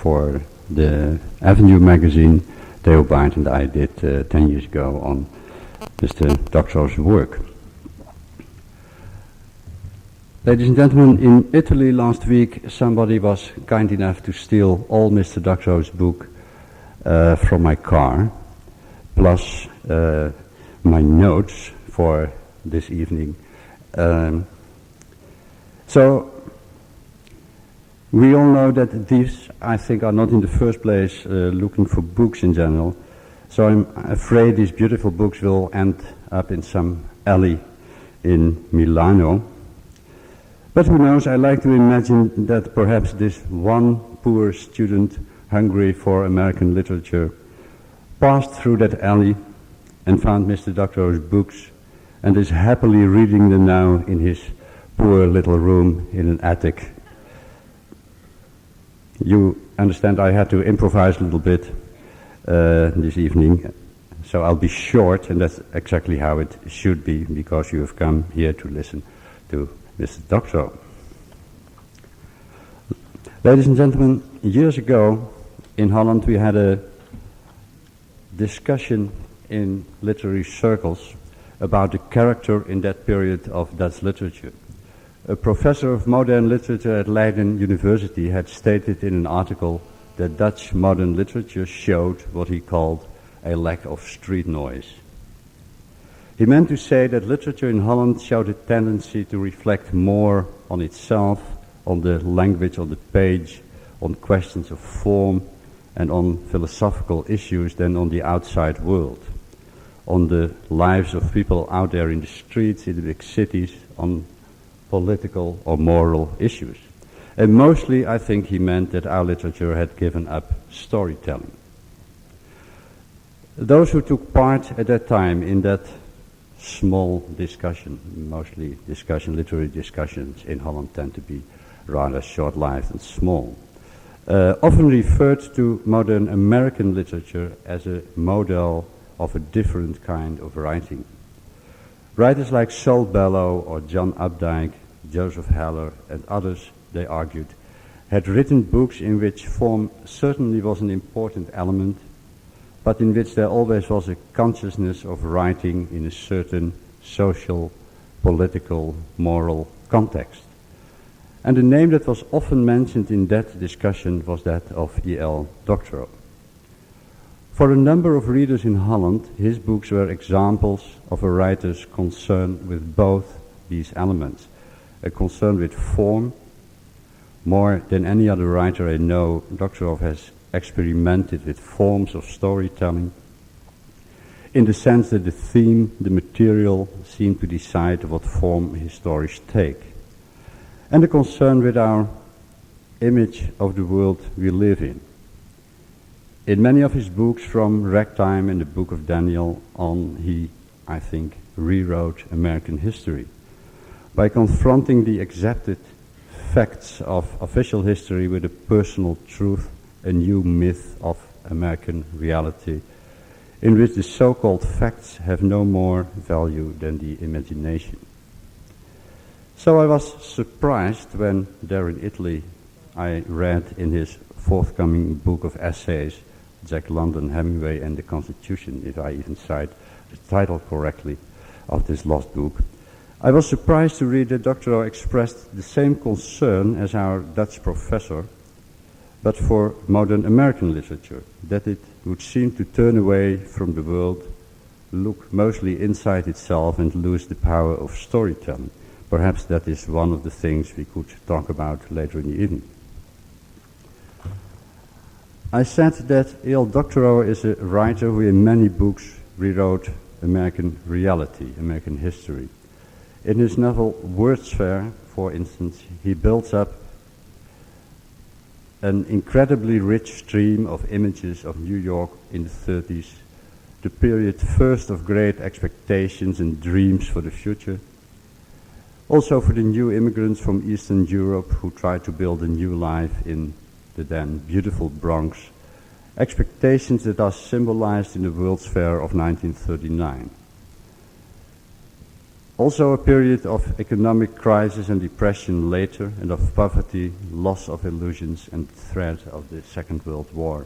for the Avenue magazine Theobald and I did 10 years ago on Mr. Doctorow's work. Ladies and gentlemen, in Italy last week somebody was kind enough to steal all Mr. Doctorow's book from my car, plus my notes for this evening. So we all know that thieves, I think, are not in the first place looking for books in general. So I'm afraid these beautiful books will end up in some alley in Milano. But who knows, I like to imagine that perhaps this one poor student hungry for American literature passed through that alley and found Mr. Doctorow's books and is happily reading them now in his poor little room in an attic. You understand I had to improvise a little bit this evening, so I'll be short, and that's exactly how it should be, because you have come here to listen to Mr. Doctorow. Ladies and gentlemen, years ago in Holland we had a discussion in literary circles about the character in that period of Dutch literature. A professor of modern literature at Leiden University had stated in an article that Dutch modern literature showed what he called a lack of street noise. He meant to say that literature in Holland showed a tendency to reflect more on itself, on the language on the page, on questions of form, and on philosophical issues than on the outside world, on the lives of people out there in the streets, in the big cities, on political or moral issues. And mostly I think he meant that our literature had given up storytelling. Those who took part at that time in that small discussion, mostly literary discussions in Holland tend to be rather short-lived and small, often referred to modern American literature as a model of a different kind of writing. Writers like Saul Bellow or John Updike, Joseph Heller and others, they argued, had written books in which form certainly was an important element, but in which there always was a consciousness of writing in a certain social, political, moral context. And the name that was often mentioned in that discussion was that of E.L. Doctorow. For a number of readers in Holland, his books were examples of a writer's concern with both these elements. A concern with form. More than any other writer I know, Doctorow has experimented with forms of storytelling, in the sense that the theme, the material, seem to decide what form his stories take. And a concern with our image of the world we live in. In many of his books, from Ragtime and the Book of Daniel on, he, I think, rewrote American history by confronting the accepted facts of official history with a personal truth, a new myth of American reality, in which the so-called facts have no more value than the imagination. So I was surprised when there in Italy I read in his forthcoming book of essays, Jack London, Hemingway and the Constitution, if I even cite the title correctly of this lost book, I was surprised to read that Doctorow expressed the same concern as our Dutch professor, but for modern American literature, that it would seem to turn away from the world, look mostly inside itself and lose the power of storytelling. Perhaps that is one of the things we could talk about later in the evening. I said that E.L. Doctorow is a writer who in many books rewrote American reality, American history. In his novel World's Fair, for instance, he builds up an incredibly rich stream of images of New York in the 30s, the period first of great expectations and dreams for the future, also for the new immigrants from Eastern Europe who try to build a new life in the then beautiful Bronx, expectations that are symbolized in the World's Fair of 1939. Also a period of economic crisis and depression later, and of poverty, loss of illusions, and threat of the Second World War.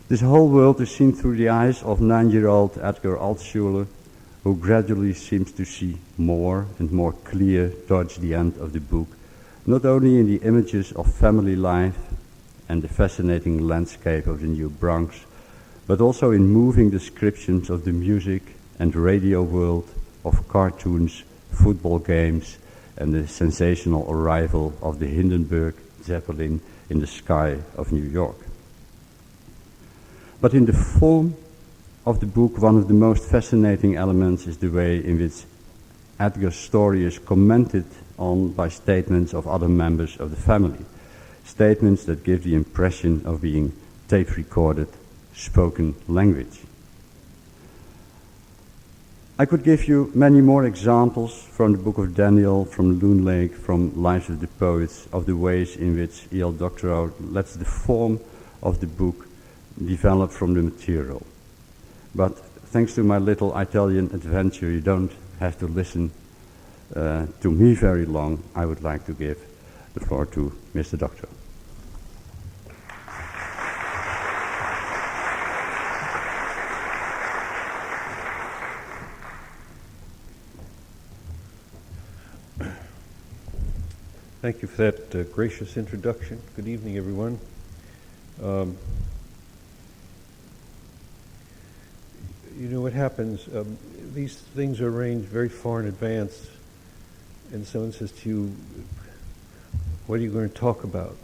This whole world is seen through the eyes of 9-year-old Edgar Altschuler, who gradually seems to see more and more clear towards the end of the book, not only in the images of family life and the fascinating landscape of the New Bronx, but also in moving descriptions of the music and radio world, of cartoons, football games, and the sensational arrival of the Hindenburg Zeppelin in the sky of New York. But in the form of the book, one of the most fascinating elements is the way in which Edgar's story is commented on by statements of other members of the family, statements that give the impression of being tape-recorded, spoken language. I could give you many more examples from the Book of Daniel, from Loon Lake, from Lives of the Poets, of the ways in which E.L. Doctorow lets the form of the book develop from the material. But thanks to my little Italian adventure, you don't have to listen to me very long. I would like to give the floor to Mr. Doctorow. Thank you for that gracious introduction. Good evening, everyone. You know what happens, these things are arranged very far in advance, and someone says to you, what are you going to talk about?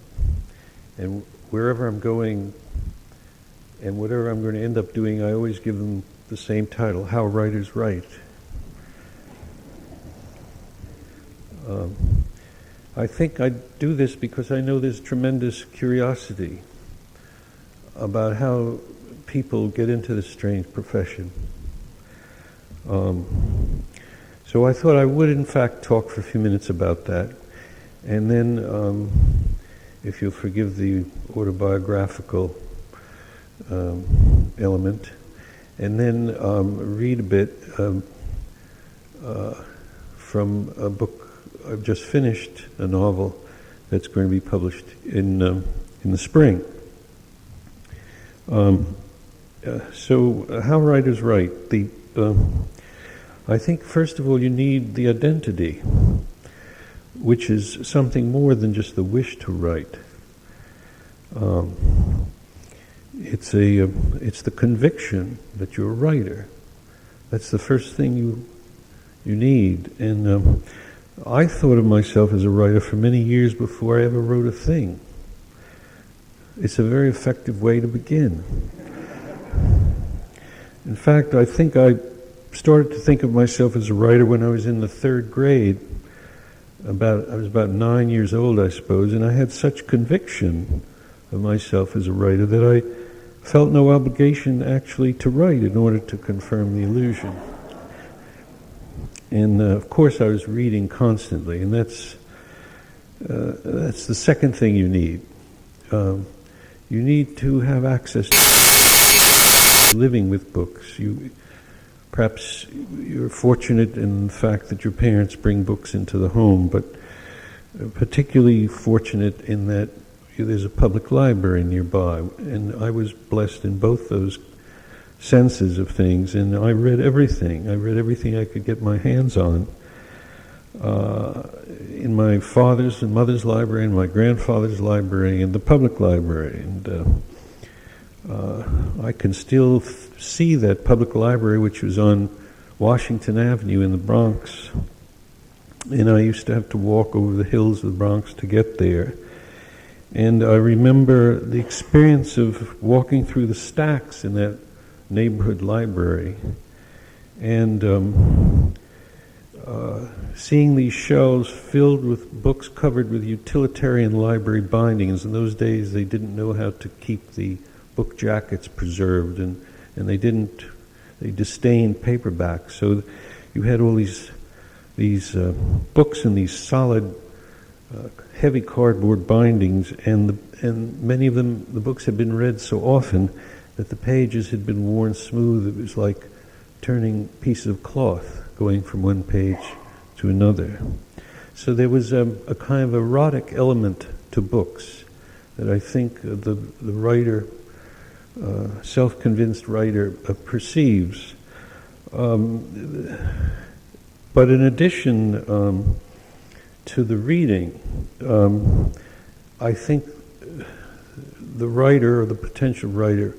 And wherever I'm going and whatever I'm going to end up doing, I always give them the same title, How Writers Write. I think I do this because I know there's tremendous curiosity about how people get into this strange profession. So I thought I would, in fact, talk for a few minutes about that. And then, if you'll forgive the autobiographical element, and then read a bit from a book I've just finished, a novel that's going to be published in the spring. So how writers write? I think first of all you need the identity, which is something more than just the wish to write. It's the conviction that you're a writer. That's the first thing you need. And I thought of myself as a writer for many years before I ever wrote a thing. It's a very effective way to begin. In fact, I think I started to think of myself as a writer when I was in the third grade. I was about 9 years old, I suppose, and I had such conviction of myself as a writer that I felt no obligation actually to write in order to confirm the illusion. And of course I was reading constantly, and that's the second thing you need. You need to have access to living with books. Perhaps you're fortunate in the fact that your parents bring books into the home, but particularly fortunate in that there's a public library nearby. And I was blessed in both those senses of things, and I read everything. I read everything I could get my hands on. In my father's and mother's library, and my grandfather's library, and the public library. And I can still see that public library, which was on Washington Avenue in the Bronx. And I used to have to walk over the hills of the Bronx to get there. And I remember the experience of walking through the stacks in that neighborhood library and seeing these shelves filled with books covered with utilitarian library bindings. In those days they didn't know how to keep the book jackets preserved, and they disdained paperbacks. So you had all these books in these solid heavy cardboard bindings, and many of them, the books had been read so often that the pages had been worn smooth. It was like turning pieces of cloth. going from one page to another. So there was a kind of erotic element to books that I think the writer, self-convinced writer, perceives. But in addition to the reading, I think the writer or the potential writer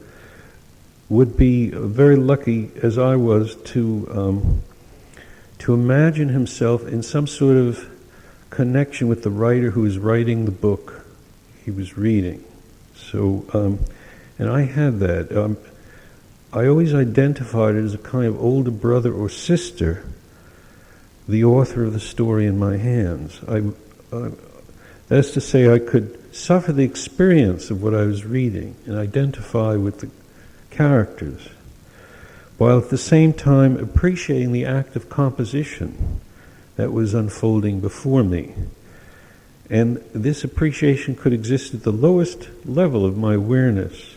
would be very lucky, as I was, to imagine himself in some sort of connection with the writer who is writing the book he was reading. So, and I had that. I always identified it as a kind of older brother or sister, the author of the story in my hands. That's to say, I could suffer the experience of what I was reading and identify with the characters, while at the same time appreciating the act of composition that was unfolding before me. And this appreciation could exist at the lowest level of my awareness,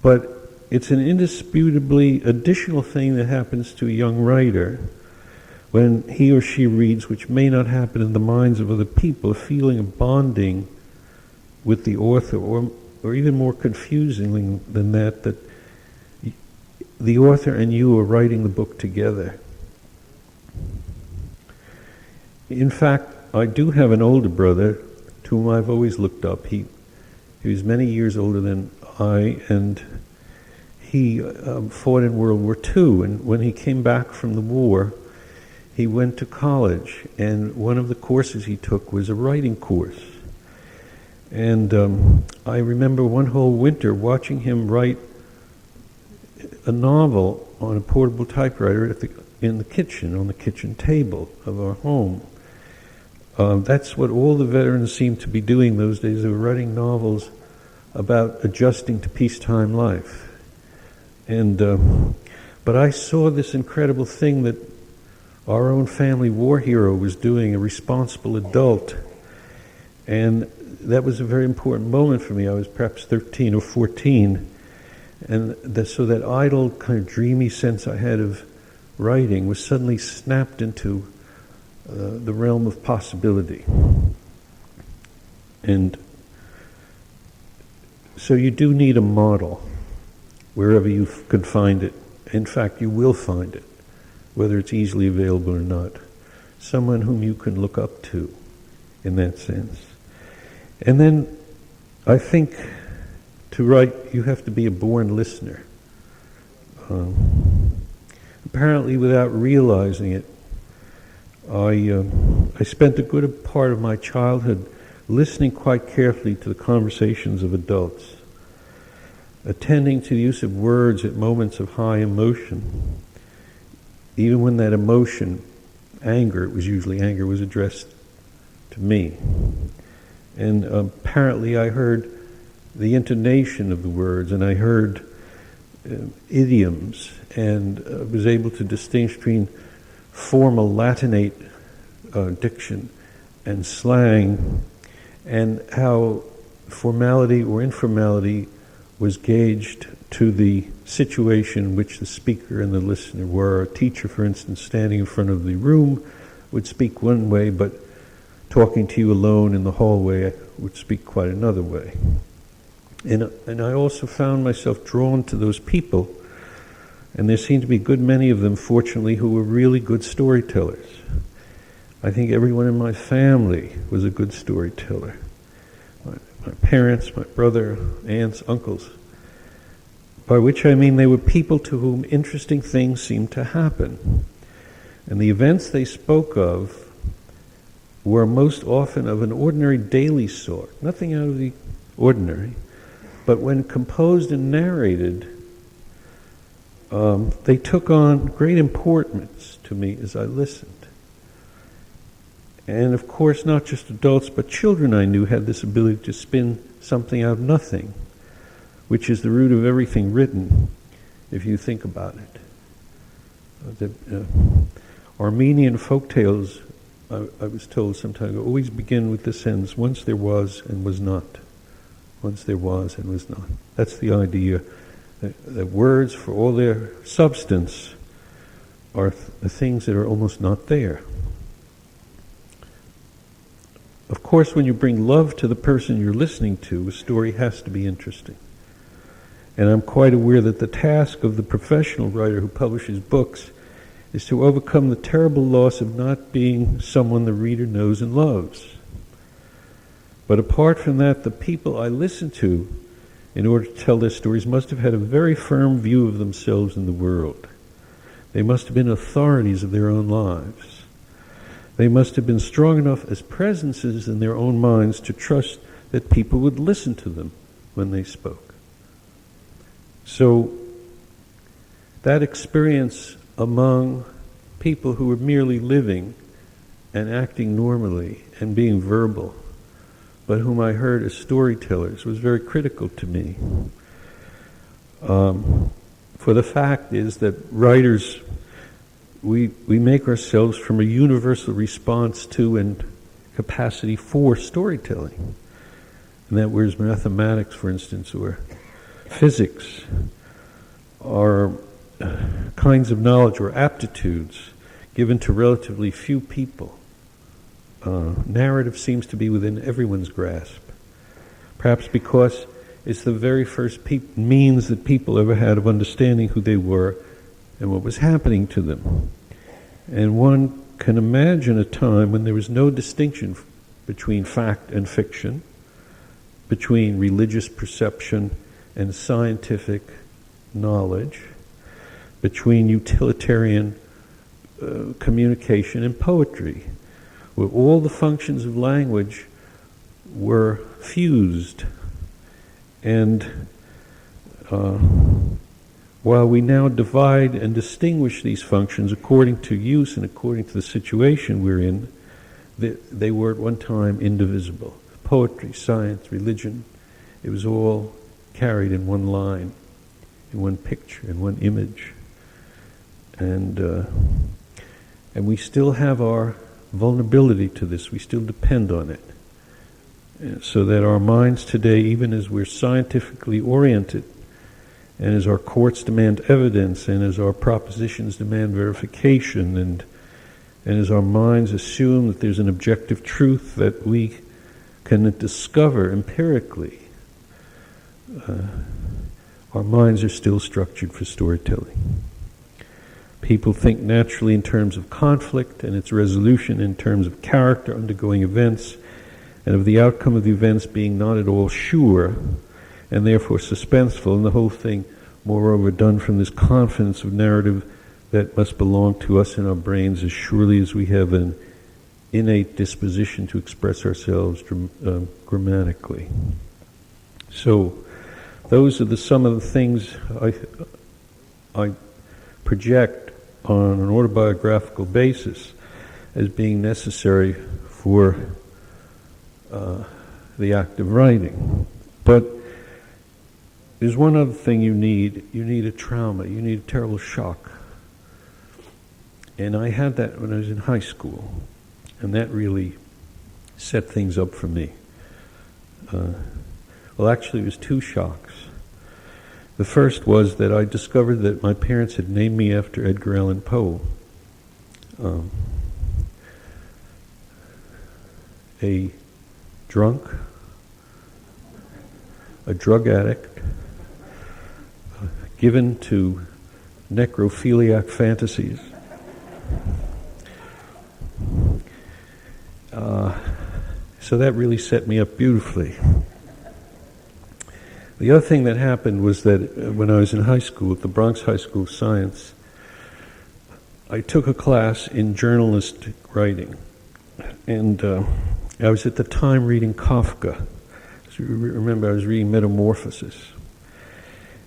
but it's an indisputably additional thing that happens to a young writer when he or she reads, which may not happen in the minds of other people, a feeling of bonding with the author, or even more confusingly than that, that the author and you are writing the book together. In fact, I do have an older brother to whom I've always looked up. He was many years older than I, and he fought in World War II, and when he came back from the war, he went to college, and one of the courses he took was a writing course. And I remember one whole winter watching him write a novel on a portable typewriter in the kitchen, on the kitchen table of our home. That's what all the veterans seemed to be doing those days. They were writing novels about adjusting to peacetime life. And but I saw this incredible thing that our own family war hero was doing, a responsible adult. And that was a very important moment for me. I was perhaps 13 or 14. And so that idle, kind of dreamy sense I had of writing was suddenly snapped into the realm of possibility. And so you do need a model wherever you can find it. In fact, you will find it, whether it's easily available or not. Someone whom you can look up to in that sense. And then I think to write, you have to be a born listener. Apparently, without realizing it, I spent a good part of my childhood listening quite carefully to the conversations of adults, attending to the use of words at moments of high emotion, even when that emotion, anger, it was usually anger, was addressed to me. And apparently I heard the intonation of the words, and I heard idioms, and was able to distinguish between formal Latinate diction and slang, and how formality or informality was gauged to the situation in which the speaker and the listener were. A teacher, for instance, standing in front of the room would speak one way, but talking to you alone in the hallway would speak quite another way. And I also found myself drawn to those people, and there seemed to be a good many of them, fortunately, who were really good storytellers. I think everyone in my family was a good storyteller. My parents, my brother, aunts, uncles. By which I mean they were people to whom interesting things seemed to happen. And the events they spoke of were most often of an ordinary daily sort, nothing out of the ordinary. But when composed and narrated, they took on great importance to me as I listened. And of course, not just adults, but children I knew had this ability to spin something out of nothing, which is the root of everything written, if you think about it. The Armenian folktales, I was told sometimes, always begin with the sentence, once there was and was not. Once there was and was not. That's the idea, that words, for all their substance, are the things that are almost not there. Of course, when you bring love to the person you're listening to, a story has to be interesting. And I'm quite aware that the task of the professional writer who publishes books is to overcome the terrible loss of not being someone the reader knows and loves. But apart from that, the people I listen to in order to tell their stories must have had a very firm view of themselves in the world. They must have been authorities of their own lives. They must have been strong enough as presences in their own minds to trust that people would listen to them when they spoke. So that experience among people who were merely living and acting normally and being verbal, but whom I heard as storytellers, was very critical to me. For the fact is that writers, we make ourselves from a universal response to and capacity for storytelling. And that whereas mathematics, for instance, or physics are kinds of knowledge or aptitudes given to relatively few people, narrative seems to be within everyone's grasp. Perhaps because it's the very first means that people ever had of understanding who they were and what was happening to them. And one can imagine a time when there was no distinction between fact and fiction, between religious perception and scientific knowledge, between utilitarian communication and poetry, where all the functions of language were fused. And while we now divide and distinguish these functions according to use and according to the situation we're in, they were at one time indivisible. Poetry, science, religion, it was all carried in one line, in one picture, in one image. And we still have our vulnerability to this. We still depend on it. So that our minds today, even as we're scientifically oriented, and as our courts demand evidence, and as our propositions demand verification, and as our minds assume that there's an objective truth that we can discover empirically, our minds are still structured for storytelling. People think naturally in terms of conflict and its resolution, in terms of character undergoing events, and of the outcome of the events being not at all sure, and therefore suspenseful, and the whole thing, moreover, done from this confidence of narrative that must belong to us in our brains as surely as we have an innate disposition to express ourselves grammatically. So, those are some of the things I project on an autobiographical basis as being necessary for the act of writing. But there's one other thing you need. You need a trauma. You need a terrible shock. And I had that when I was in high school. And that really set things up for me. Well, actually, it was two shocks. The first was that I discovered that my parents had named me after Edgar Allan Poe. A drunk, a drug addict, given to necrophiliac fantasies. So that really set me up beautifully. The other thing that happened was that when I was in high school, at the Bronx High School of Science, I took a class in journalistic writing. And I was at the time reading Kafka. So remember, I was reading Metamorphosis.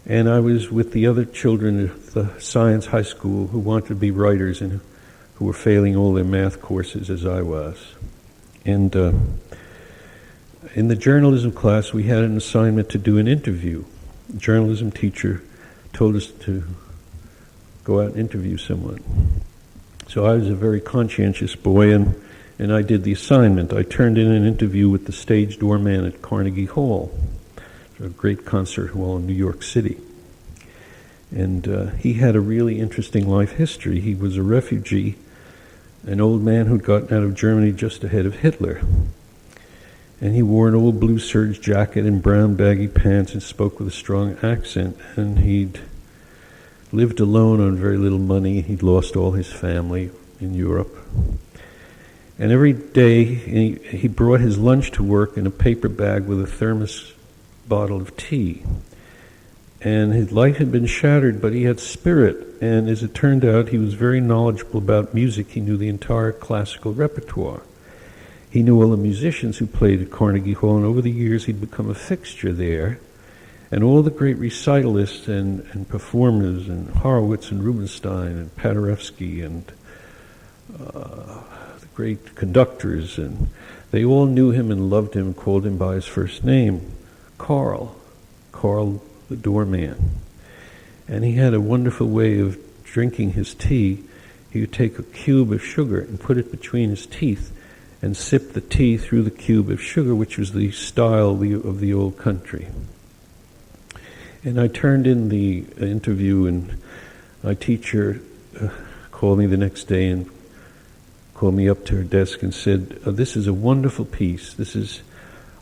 And I was with the other children at the science high school who wanted to be writers and who were failing all their math courses as I was. And in the journalism class, we had an assignment to do an interview. The journalism teacher told us to go out and interview someone. So I was a very conscientious boy, and I did the assignment. I turned in an interview with the stage doorman at Carnegie Hall, a great concert hall in New York City. And he had a really interesting life history. He was a refugee, an old man who'd gotten out of Germany just ahead of Hitler. And he wore an old blue serge jacket and brown baggy pants and spoke with a strong accent. And he'd lived alone on very little money. He'd lost all his family in Europe. And every day he brought his lunch to work in a paper bag with a thermos bottle of tea. And his life had been shattered, but he had spirit. And as it turned out, he was very knowledgeable about music. He knew the entire classical repertoire. He knew all the musicians who played at Carnegie Hall, and over the years he'd become a fixture there. And all the great recitalists and performers, and Horowitz and Rubinstein and Paderewski and the great conductors, and they all knew him and loved him and called him by his first name, Carl the doorman. And he had a wonderful way of drinking his tea. He would take a cube of sugar and put it between his teeth and sip the tea through the cube of sugar, which was the style of the old country. And I turned in the interview, and my teacher called me the next day and called me up to her desk and said, "This is a wonderful piece.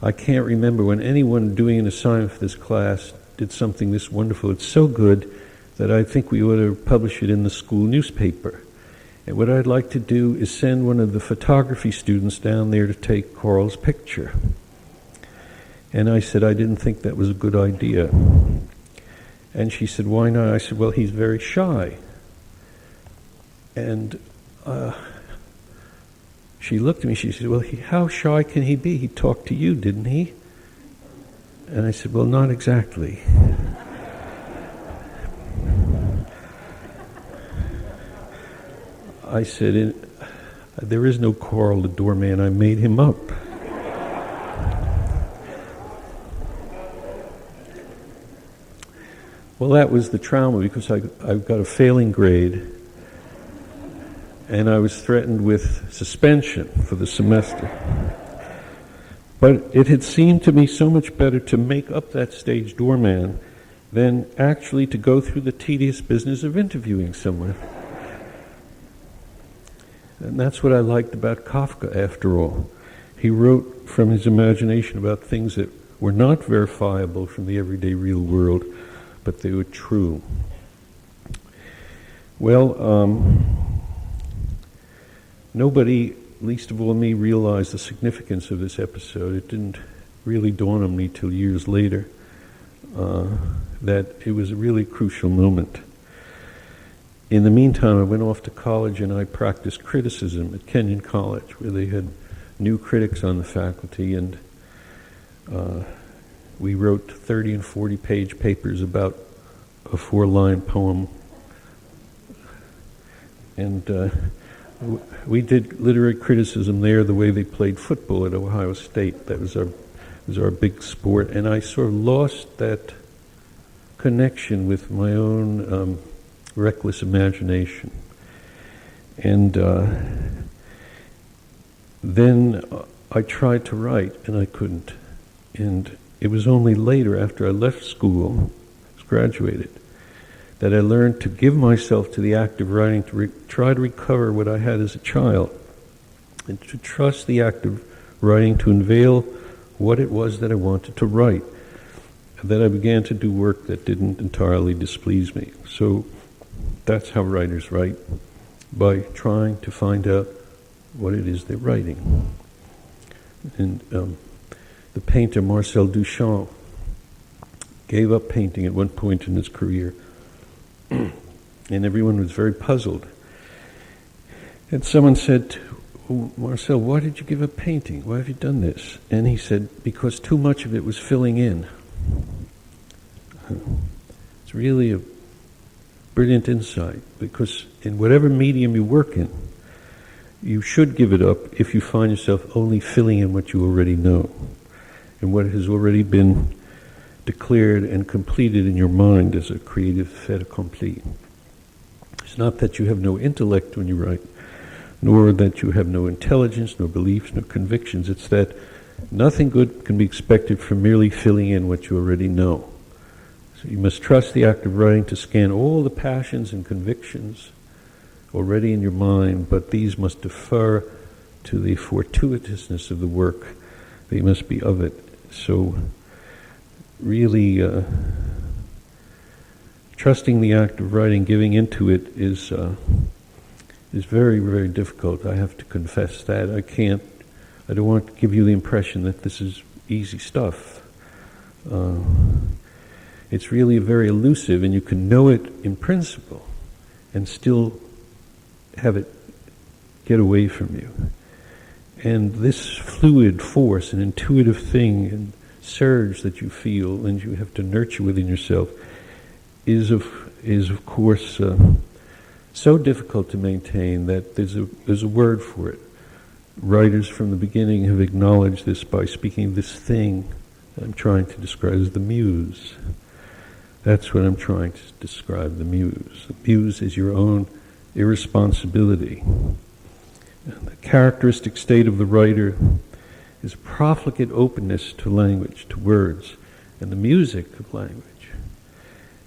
I can't remember when anyone doing an assignment for this class did something this wonderful. It's so good that I think we ought to publish it in the school newspaper. And what I'd like to do is send one of the photography students down there to take Carl's picture." And I said, I didn't think that was a good idea. And she said, "Why not?" I said, "Well, he's very shy." And she looked at me, she said, "Well, how shy can he be? He talked to you, didn't he?" And I said, "Well, not exactly." I said, "There is no Carl the doorman, I made him up." Well, that was the trauma, because I got a failing grade, and I was threatened with suspension for the semester. But it had seemed to me so much better to make up that stage doorman than actually to go through the tedious business of interviewing someone. And that's what I liked about Kafka, after all. He wrote from his imagination about things that were not verifiable from the everyday real world, but they were true. Well, nobody, least of all me, realized the significance of this episode. It didn't really dawn on me till years later that it was a really crucial moment. In the meantime, I went off to college and I practiced criticism at Kenyon College, where they had new critics on the faculty, and we wrote 30 and 40-page papers about a 4-line poem. And we did literary criticism there the way they played football at Ohio State. That was our big sport. And I sort of lost that connection with my own reckless imagination. And then I tried to write, and I couldn't. And it was only later, after I left school, graduated, that I learned to give myself to the act of writing, to try to recover what I had as a child, and to trust the act of writing to unveil what it was that I wanted to write. And then I began to do work that didn't entirely displease me. So that's how writers write, by trying to find out what it is they're writing. And the painter Marcel Duchamp gave up painting at one point in his career, and everyone was very puzzled. And someone said, "Marcel, why did you give up painting? Why have you done this?" And he said, "Because too much of it was filling in." It's really a brilliant insight, because in whatever medium you work in, you should give it up if you find yourself only filling in what you already know and what has already been declared and completed in your mind as a creative fait accompli. It's not that you have no intellect when you write, nor that you have no intelligence, no beliefs, no convictions. It's that nothing good can be expected from merely filling in what you already know. So You must trust the act of writing to scan all the passions and convictions already in your mind, but these must defer to the fortuitousness of the work. They must be of it. So really trusting the act of writing, giving into it is very, very difficult. I have to confess that. I don't want to give you the impression that this is easy stuff. It's really very elusive, and you can know it in principle and still have it get away from you. And this fluid force, an intuitive thing, and surge that you feel and you have to nurture within yourself is of course so difficult to maintain that there's a word for it. Writers from the beginning have acknowledged this by speaking of this thing I'm trying to describe as the muse. That's what I'm trying to describe, the muse. The muse is your own irresponsibility. And the characteristic state of the writer is a profligate openness to language, to words, and the music of language.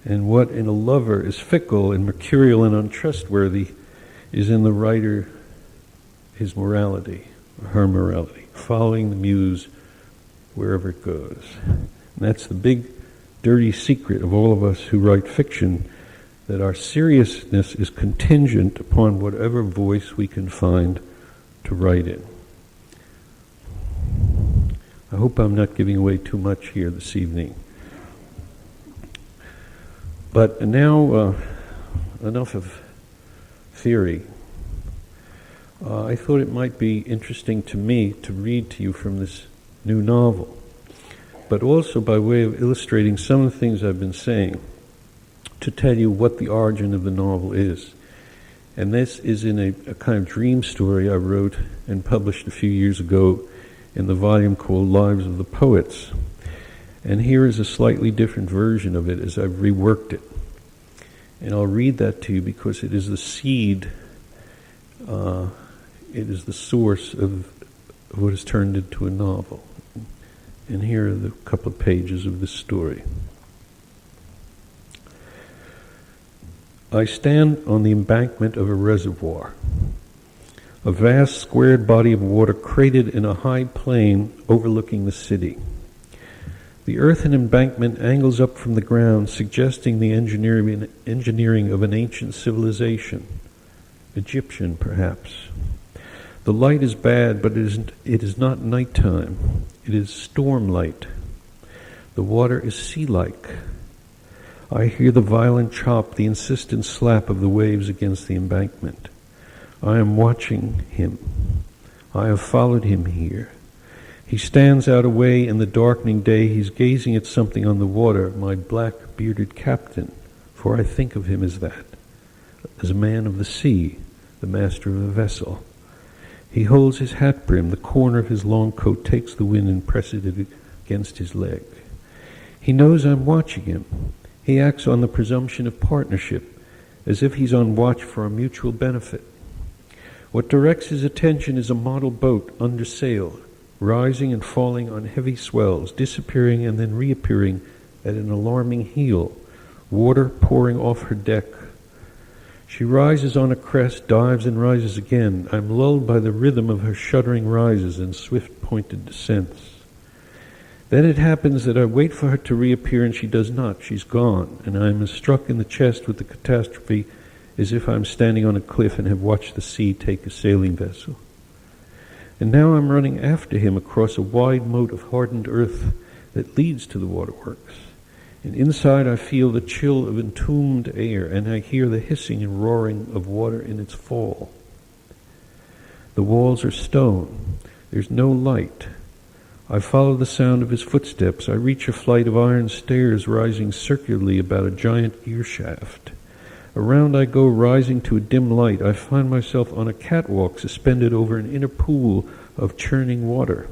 And what in a lover is fickle and mercurial and untrustworthy is in the writer his morality, or her morality, following the muse wherever it goes. And that's the big, dirty secret of all of us who write fiction, that our seriousness is contingent upon whatever voice we can find to write in. I hope I'm not giving away too much here this evening. But now, enough of theory. I thought it might be interesting to me to read to you from this new novel, but also by way of illustrating some of the things I've been saying, to tell you what the origin of the novel is. And this is in a kind of dream story I wrote and published a few years ago in the volume called Lives of the Poets. And here is a slightly different version of it as I've reworked it. And I'll read that to you because it is the seed, it is the source of what has turned into a novel. And here are the couple of pages of this story. I stand on the embankment of a reservoir, a vast squared body of water crated in a high plain overlooking the city. The earthen embankment angles up from the ground, suggesting the engineering of an ancient civilization, Egyptian perhaps. The light is bad, but it is not nighttime. It is storm light. The water is sea-like. I hear the violent chop, the insistent slap of the waves against the embankment. I am watching him. I have followed him here. He stands out away in the darkening day. He's gazing at something on the water, my black-bearded captain, for I think of him as that, as a man of the sea, the master of a vessel. He holds his hat brim. The corner of his long coat takes the wind and presses it against his leg. He knows I'm watching him. He acts on the presumption of partnership, as if he's on watch for our mutual benefit. What directs his attention is a model boat under sail, rising and falling on heavy swells, disappearing and then reappearing at an alarming heel, water pouring off her deck. She rises on a crest, dives and rises again. I'm lulled by the rhythm of her shuddering rises and swift pointed descents. Then it happens that I wait for her to reappear and she does not. She's gone, and I am as struck in the chest with the catastrophe as if I'm standing on a cliff and have watched the sea take a sailing vessel. And now I'm running after him across a wide moat of hardened earth that leads to the waterworks. And inside I feel the chill of entombed air, and I hear the hissing and roaring of water in its fall. The walls are stone. There's no light. I follow the sound of his footsteps. I reach a flight of iron stairs rising circularly about a giant gear shaft. Around I go, rising to a dim light. I find myself on a catwalk suspended over an inner pool of churning water.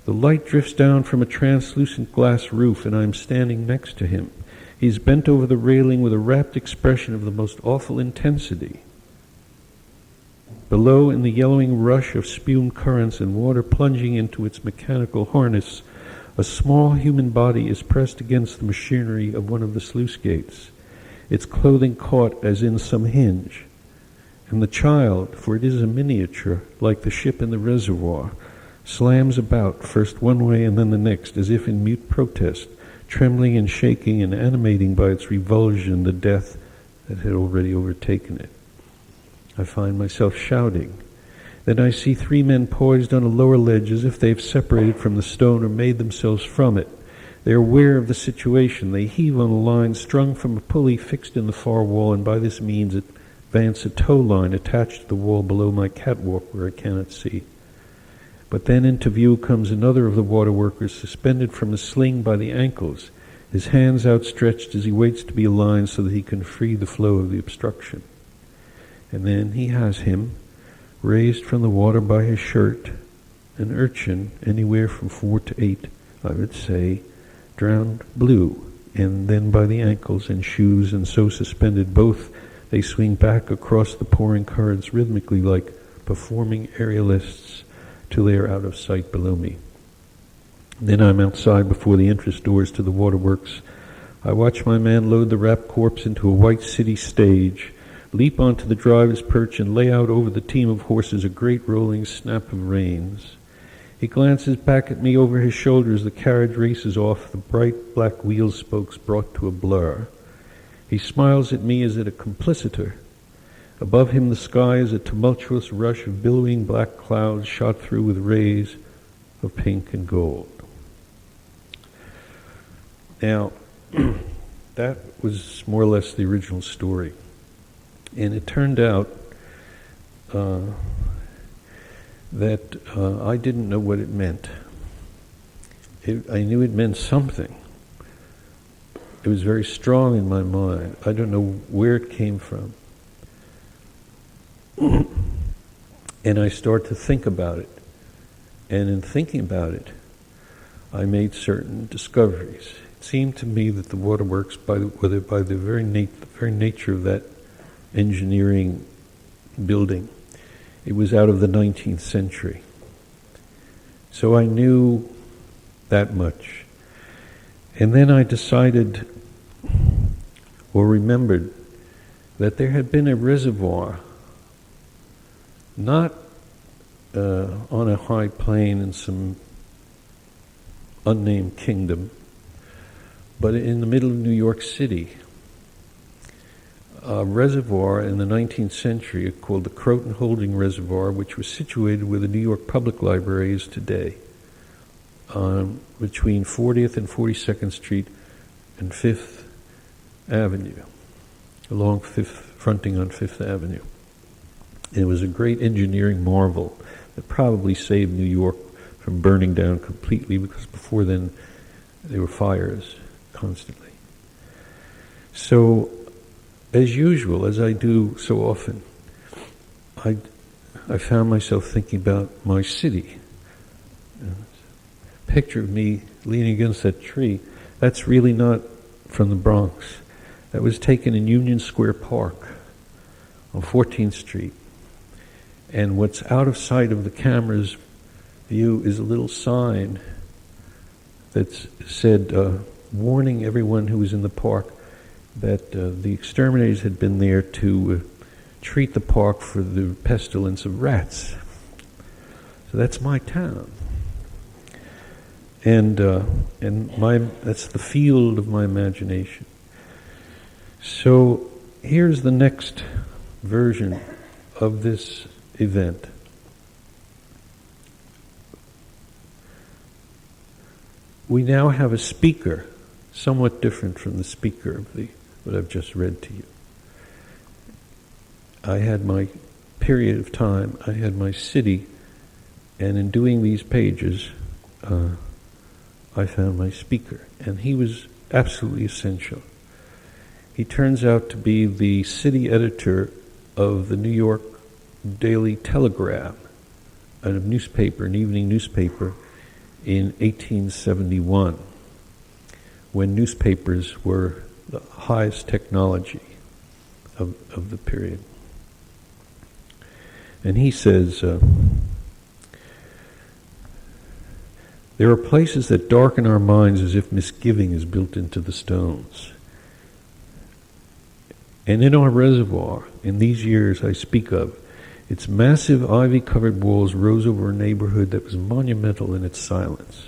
The light drifts down from a translucent glass roof, and I am standing next to him. He's bent over the railing with a rapt expression of the most awful intensity. Below, in the yellowing rush of spume currents and water plunging into its mechanical harness, A small human body is pressed against the machinery of one of the sluice gates, its clothing caught as in some hinge. And the child, for it is a miniature, like the ship in the reservoir, slams about, first one way and then the next, as if in mute protest, trembling and shaking and animating by its revulsion the death that had already overtaken it. I find myself shouting. Then I see three men poised on a lower ledge as if they've separated from the stone or made themselves from it. They are aware of the situation. They heave on a line strung from a pulley fixed in the far wall, and by this means advance a tow line attached to the wall below my catwalk where I cannot see. But then into view comes another of the water workers, suspended from a sling by the ankles, his hands outstretched as he waits to be aligned so that he can free the flow of the obstruction. And then he has him, raised from the water by his shirt, an urchin anywhere from 4 to 8, I would say, drowned blue, and then by the ankles and shoes, and so suspended both, they swing back across the pouring currents rhythmically like performing aerialists till they are out of sight below me. Then I'm outside before the entrance doors to the waterworks. I watch my man load the wrapped corpse into a white city stage, leap onto the driver's perch, and lay out over the team of horses a great rolling snap of reins. He glances back at me over his shoulder as the carriage races off, the bright black wheel spokes brought to a blur. He smiles at me as at a complicitor. Above him the sky is a tumultuous rush of billowing black clouds shot through with rays of pink and gold. Now, that was more or less the original story. And it turned out that I didn't know what it meant. I knew it meant something. It was very strong in my mind. I don't know where it came from. And I started to think about it. And in thinking about it, I made certain discoveries. It seemed to me that the waterworks, by the very nature of that engineering building, it was out of the 19th century. So I knew that much. And then I decided, or remembered, that there had been a reservoir, not on a high plain in some unnamed kingdom, but in the middle of New York City. A reservoir in the 19th century called the Croton Holding Reservoir, which was situated where the New York Public Library is today, between 40th and 42nd Street and 5th Avenue, along fronting on 5th Avenue. And it was a great engineering marvel that probably saved New York from burning down completely, because before then there were fires constantly. So, as usual, as I do so often, I found myself thinking about my city. Picture of me leaning against that tree. That's really not from the Bronx. That was taken in Union Square Park on 14th Street. And what's out of sight of the camera's view is a little sign that said, warning everyone who was in the park that the exterminators had been there to treat the park for the pestilence of rats. So that's my town. And that's the field of my imagination. So here's the next version of this event. We now have a speaker, somewhat different from the speaker of what I've just read to you. I had my period of time, I had my city, and in doing these pages, I found my speaker, and he was absolutely essential. He turns out to be the city editor of the New York Daily Telegram, a newspaper, an evening newspaper, in 1871, when newspapers were the highest technology of the period. And he says, there There are places that darken our minds as if misgiving is built into the stones. And in our reservoir, in these years I speak of, its massive ivy-covered walls rose over a neighborhood that was monumental in its silence.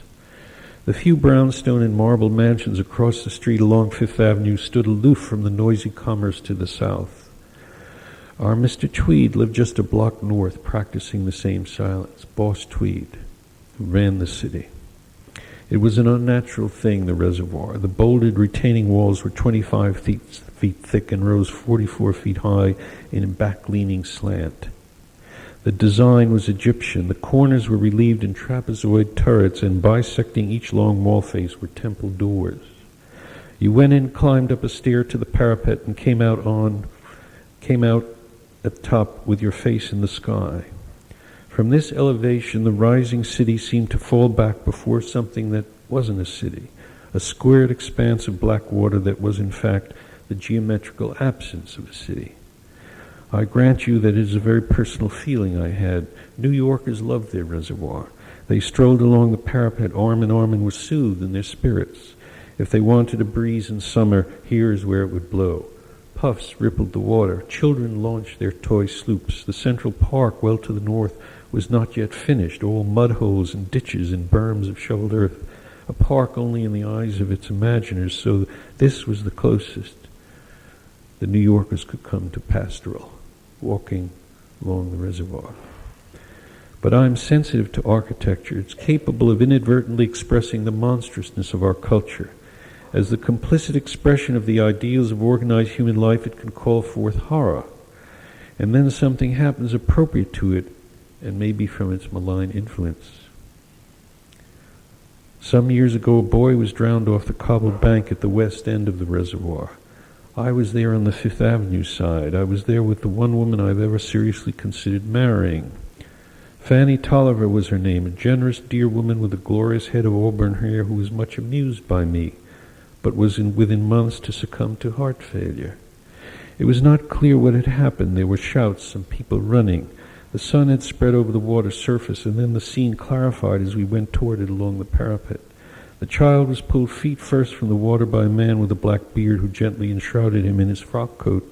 The few brownstone and marble mansions across the street along Fifth Avenue stood aloof from the noisy commerce to the south. Our Mr. Tweed lived just a block north, practicing the same silence. Boss Tweed, who ran the city. It was an unnatural thing, the reservoir. The bolded retaining walls were 25 feet thick and rose 44 feet high in a back-leaning slant. The design was Egyptian. The corners were relieved in trapezoid turrets, and bisecting each long wall face were temple doors. You went in, climbed up a stair to the parapet, and came out at the top with your face in the sky. From this elevation, the rising city seemed to fall back before something that wasn't a city, a squared expanse of black water that was in fact the geometrical absence of a city. I grant you that it is a very personal feeling I had. New Yorkers loved their reservoir. They strolled along the parapet arm in arm and were soothed in their spirits. If they wanted a breeze in summer, here is where it would blow. Puffs rippled the water. Children launched their toy sloops. The Central Park, well to the north, was not yet finished, all mud holes and ditches and berms of shoveled earth, a park only in the eyes of its imaginers, so this was the closest the New Yorkers could come to pastoral, walking along the reservoir. But I'm sensitive to architecture. It's capable of inadvertently expressing the monstrousness of our culture. As the complicit expression of the ideals of organized human life, it can call forth horror. And then something happens appropriate to it, and maybe from its malign influence. Some years ago, a boy was drowned off the cobbled bank at the west end of the reservoir. I was there on the Fifth Avenue side. I was there with the one woman I've ever seriously considered marrying. Fanny Tolliver was her name, a generous, dear woman with a glorious head of auburn hair who was much amused by me, but was within months to succumb to heart failure. It was not clear what had happened. There were shouts, some people running. The sun had spread over the water surface, and then the scene clarified as we went toward it along the parapet. The child was pulled feet first from the water by a man with a black beard who gently enshrouded him in his frock coat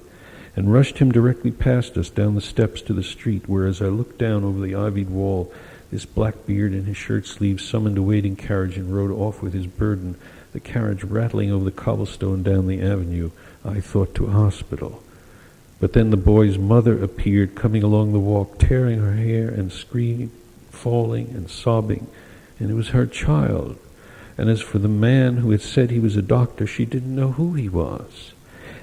and rushed him directly past us down the steps to the street, where as I looked down over the ivied wall, this black beard in his shirt sleeves summoned a waiting carriage and rode off with his burden, the carriage rattling over the cobblestone down the avenue, I thought to a hospital. But then the boy's mother appeared, coming along the walk, tearing her hair and screaming, falling and sobbing, and it was her child. And as for the man who had said he was a doctor, she didn't know who he was.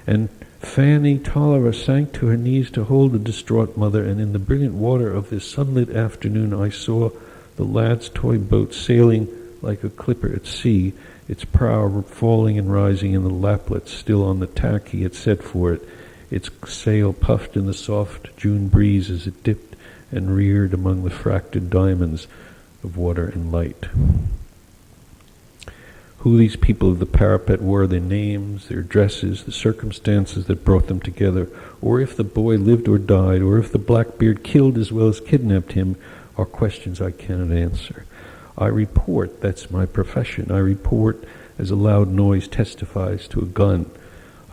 And Fanny Tolliver sank to her knees to hold the distraught mother, and in the brilliant water of this sunlit afternoon I saw the lad's toy boat sailing like a clipper at sea, its prow falling and rising in the laplets still on the tack he had set for it. Its sail puffed in the soft June breeze as it dipped and reared among the fractured diamonds of water and light. Who these people of the parapet were, their names, their dresses, the circumstances that brought them together, or if the boy lived or died, or if the Blackbeard killed as well as kidnapped him, are questions I cannot answer. I report, that's my profession. I report as a loud noise testifies to a gun.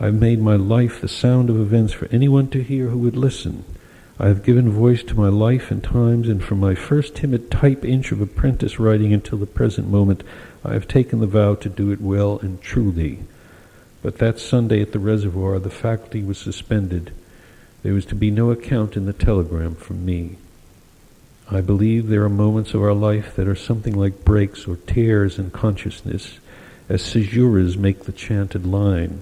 I've made my life the sound of events for anyone to hear who would listen. I have given voice to my life and times, and from my first timid type inch of apprentice writing until the present moment, I have taken the vow to do it well and truly. But that Sunday at the reservoir, the faculty was suspended. There was to be no account in the telegram from me. I believe there are moments of our life that are something like breaks or tears in consciousness, as caesuras make the chanted line,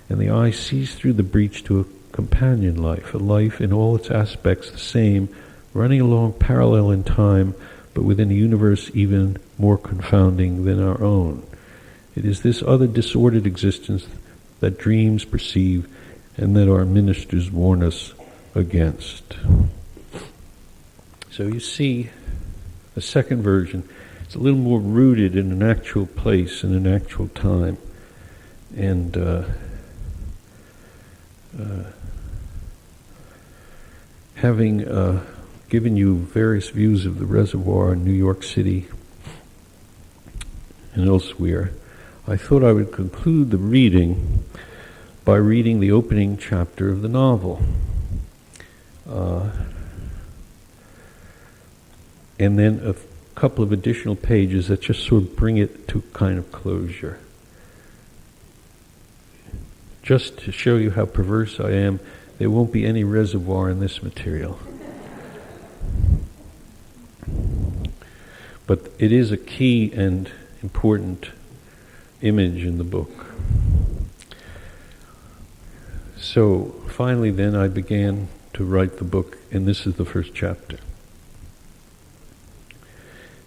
and the eye sees through the breach to a companion life, a life in all its aspects the same, running along parallel in time, but within a universe even more confounding than our own. It is this other disordered existence that dreams perceive and that our ministers warn us against. So you see, the second version is a little more rooted in an actual place and an actual time. And having given you various views of the reservoir in New York City, and elsewhere, I thought I would conclude the reading by reading the opening chapter of the novel. And then a couple of additional pages that just sort of bring it to kind of closure. Just to show you how perverse I am, there won't be any reservoir in this material. But it is a key and important image in the book. So finally then I began to write the book, and this is the first chapter.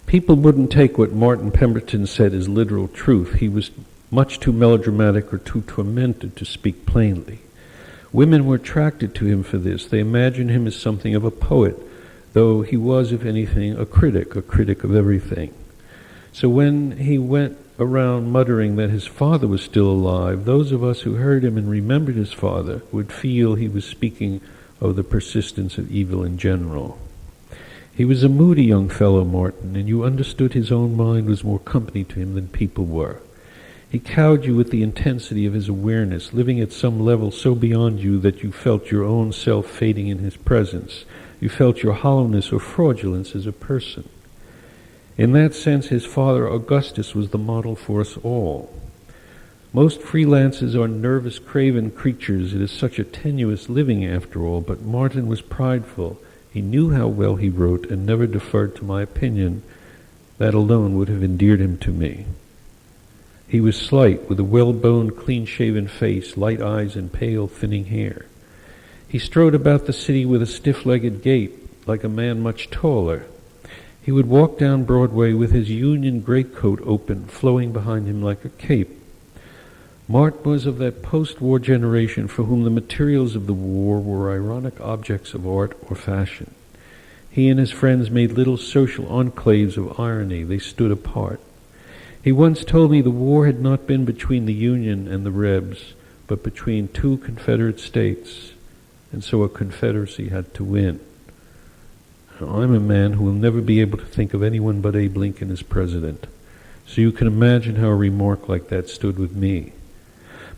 People wouldn't take what Martin Pemberton said as literal truth. He was much too melodramatic or too tormented to speak plainly. Women were attracted to him for this. They imagined him as something of a poet, though he was, if anything, a critic of everything. So when he went around muttering that his father was still alive, those of us who heard him and remembered his father would feel he was speaking of the persistence of evil in general. He was a moody young fellow, Martin, and you understood his own mind was more company to him than people were. He cowed you with the intensity of his awareness, living at some level so beyond you that you felt your own self fading in his presence. You felt your hollowness or fraudulence as a person. In that sense, his father Augustus was the model for us all. Most freelancers are nervous, craven creatures. It is such a tenuous living after all, but Martin was prideful. He knew how well he wrote and never deferred to my opinion. That alone would have endeared him to me. He was slight, with a well-boned, clean-shaven face, light eyes, and pale, thinning hair. He strode about the city with a stiff-legged gait, like a man much taller. He would walk down Broadway with his Union greatcoat open, flowing behind him like a cape. Martin was of that post-war generation for whom the materials of the war were ironic objects of art or fashion. He and his friends made little social enclaves of irony. They stood apart. He once told me the war had not been between the Union and the Rebs, but between two Confederate states, and so a confederacy had to win. Now, I'm a man who will never be able to think of anyone but Abe Lincoln as president, so you can imagine how a remark like that stood with me.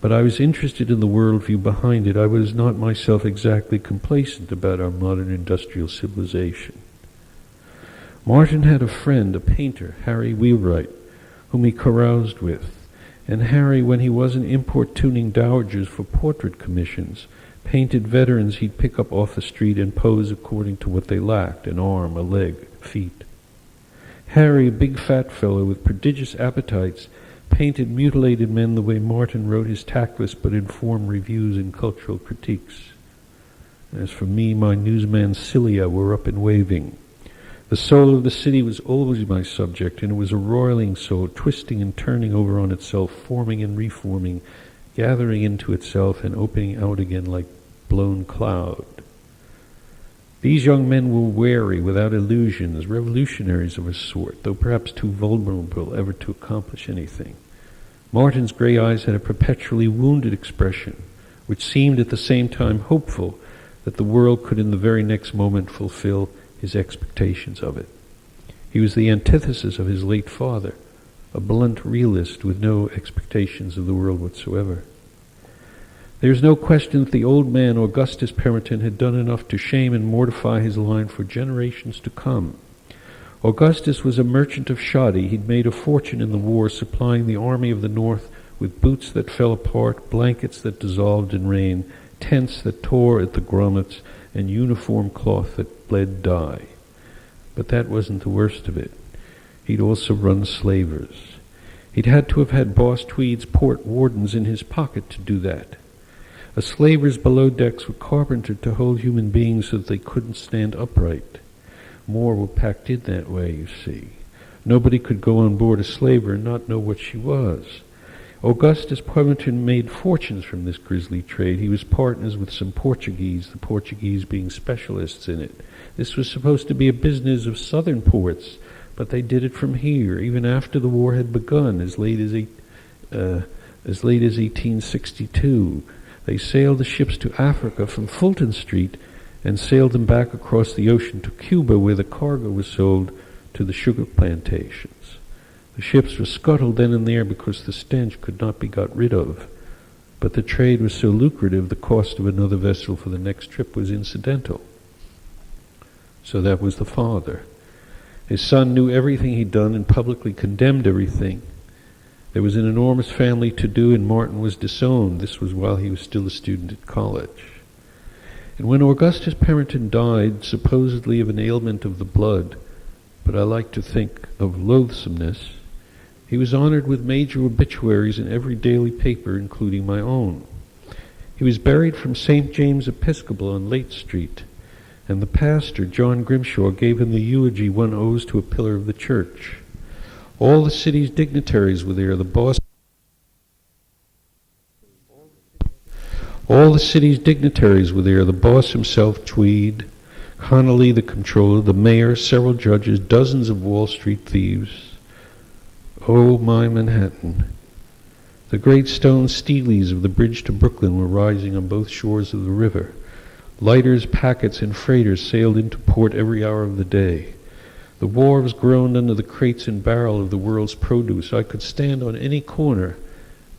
But I was interested in the worldview behind it. I was not myself exactly complacent about our modern industrial civilization. Martin had a friend, a painter, Harry Wheelwright, whom he caroused with, and Harry, when he wasn't importuning dowagers for portrait commissions, painted veterans he'd pick up off the street and pose according to what they lacked, an arm, a leg, feet. Harry, a big fat fellow with prodigious appetites, painted mutilated men the way Martin wrote his tactless but informed reviews and cultural critiques. As for me, my newsman's cilia were up and waving. The soul of the city was always my subject, and it was a roiling soul, twisting and turning over on itself, forming and reforming, gathering into itself and opening out again like blown cloud. These young men were wary, without illusions, revolutionaries of a sort, though perhaps too vulnerable ever to accomplish anything. Martin's grey eyes had a perpetually wounded expression, which seemed at the same time hopeful that the world could in the very next moment fulfill his expectations of it. He was the antithesis of his late father, a blunt realist with no expectations of the world whatsoever. There is no question that the old man, Augustus Pemberton, had done enough to shame and mortify his line for generations to come. Augustus was a merchant of shoddy. He'd made a fortune in the war, supplying the army of the North with boots that fell apart, blankets that dissolved in rain, tents that tore at the grommets, and uniform cloth that bled dye. But that wasn't the worst of it. He'd also run slavers. He'd had to have had Boss Tweed's port wardens in his pocket to do that. A slaver's below decks were carpentered to hold human beings so that they couldn't stand upright. More were packed in that way, you see. Nobody could go on board a slaver and not know what she was. Augustus Pemberton made fortunes from this grisly trade. He was partners with some Portuguese, the Portuguese being specialists in it. This was supposed to be a business of southern ports, but they did it from here, even after the war had begun, as late as 1862. They sailed the ships to Africa from Fulton Street and sailed them back across the ocean to Cuba, where the cargo was sold to the sugar plantations. The ships were scuttled then and there because the stench could not be got rid of. But the trade was so lucrative, the cost of another vessel for the next trip was incidental. So that was the father. His son knew everything he'd done and publicly condemned everything. There was an enormous family to-do, and Martin was disowned. This was while he was still a student at college. And when Augustus Pemberton died, supposedly of an ailment of the blood, but I like to think of loathsomeness, he was honored with major obituaries in every daily paper, including my own. He was buried from St. James Episcopal on Lake Street, and the pastor, John Grimshaw, gave him the eulogy one owes to a pillar of the church. All the city's dignitaries were there, the boss himself, Tweed, Connolly, the comptroller, the mayor, several judges, dozens of Wall Street thieves. Oh, my Manhattan. The great stone steelies of the bridge to Brooklyn were rising on both shores of the river. Lighters, packets, and freighters sailed into port every hour of the day. The wharves groaned under the crates and barrel of the world's produce. I could stand on any corner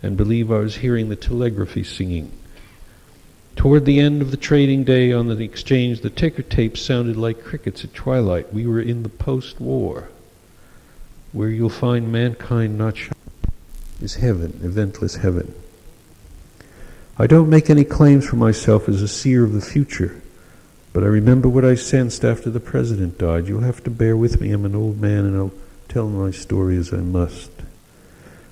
and believe I was hearing the telegraphy singing. Toward the end of the trading day on the exchange, the ticker tape sounded like crickets at twilight. We were in the post-war, where you'll find mankind not shy, is heaven, eventless heaven. I don't make any claims for myself as a seer of the future, but I remember what I sensed after the president died. You'll have to bear with me. I'm an old man, and I'll tell my story as I must.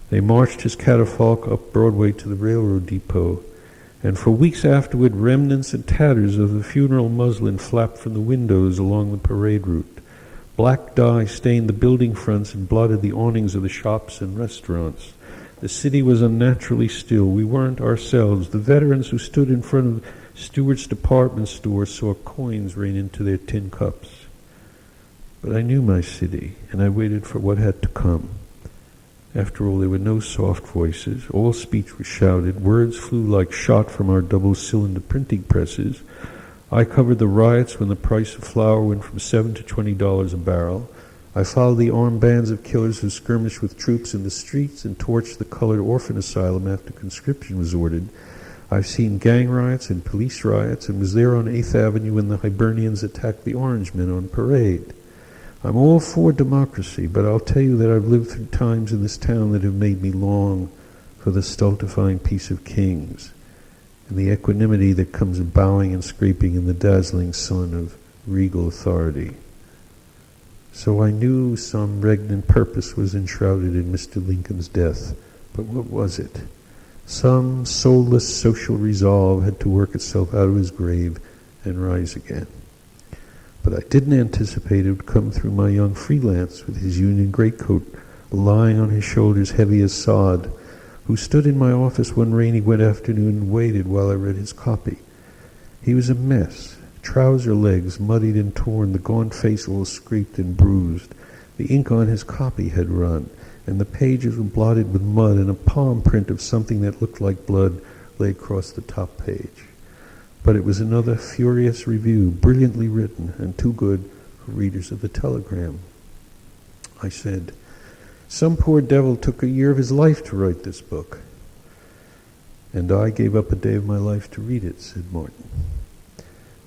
They marched his catafalque up Broadway to the railroad depot, and for weeks afterward, remnants and tatters of the funeral muslin flapped from the windows along the parade route. Black dye stained the building fronts and blotted the awnings of the shops and restaurants. The city was unnaturally still. We weren't ourselves. The veterans who stood in front of Stewart's department store saw coins rain into their tin cups. But I knew my city, and I waited for what had to come. After all, there were no soft voices. All speech was shouted. Words flew like shot from our double-cylinder printing presses. I covered the riots when the price of flour went from $7 to $20 a barrel. I followed the armed bands of killers who skirmished with troops in the streets and torched the colored orphan asylum after conscription was ordered. I've seen gang riots and police riots and was there on 8th Avenue when the Hibernians attacked the Orange Men on parade. I'm all for democracy, but I'll tell you that I've lived through times in this town that have made me long for the stultifying peace of kings and the equanimity that comes of bowing and scraping in the dazzling sun of regal authority. So I knew some regnant purpose was enshrouded in Mr. Lincoln's death, but what was it? Some soulless social resolve had to work itself out of his grave and rise again. But I didn't anticipate it would come through my young freelance with his union greatcoat lying on his shoulders heavy as sod, who stood in my office one rainy wet afternoon and waited while I read his copy. He was a mess, trouser legs muddied and torn, the gaunt face all scraped and bruised. The ink on his copy had run, and the pages were blotted with mud, and a palm print of something that looked like blood lay across the top page. But it was another furious review, brilliantly written and too good for readers of the Telegram. I said, "Some poor devil took a year of his life to write this book." "And I gave up a day of my life to read it," said Martin.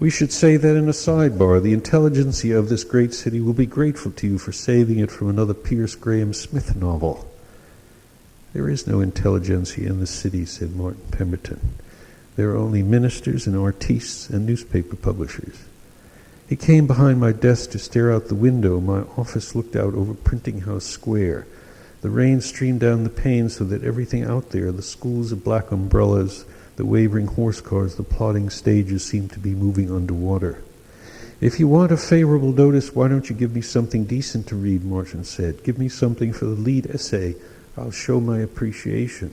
"We should say that in a sidebar. The intelligentsia of this great city will be grateful to you for saving it from another Pierce Graham Smith novel." "There is no intelligentsia in the city," said Martin Pemberton. "There are only ministers and artistes and newspaper publishers." He came behind my desk to stare out the window. My office looked out over Printing House Square. The rain streamed down the panes so that everything out there, the schools of black umbrellas, the wavering horse cars, the plodding stages, seemed to be moving underwater. "If you want a favorable notice, why don't you give me something decent to read?" Martin said. "Give me something for the lead essay. I'll show my appreciation."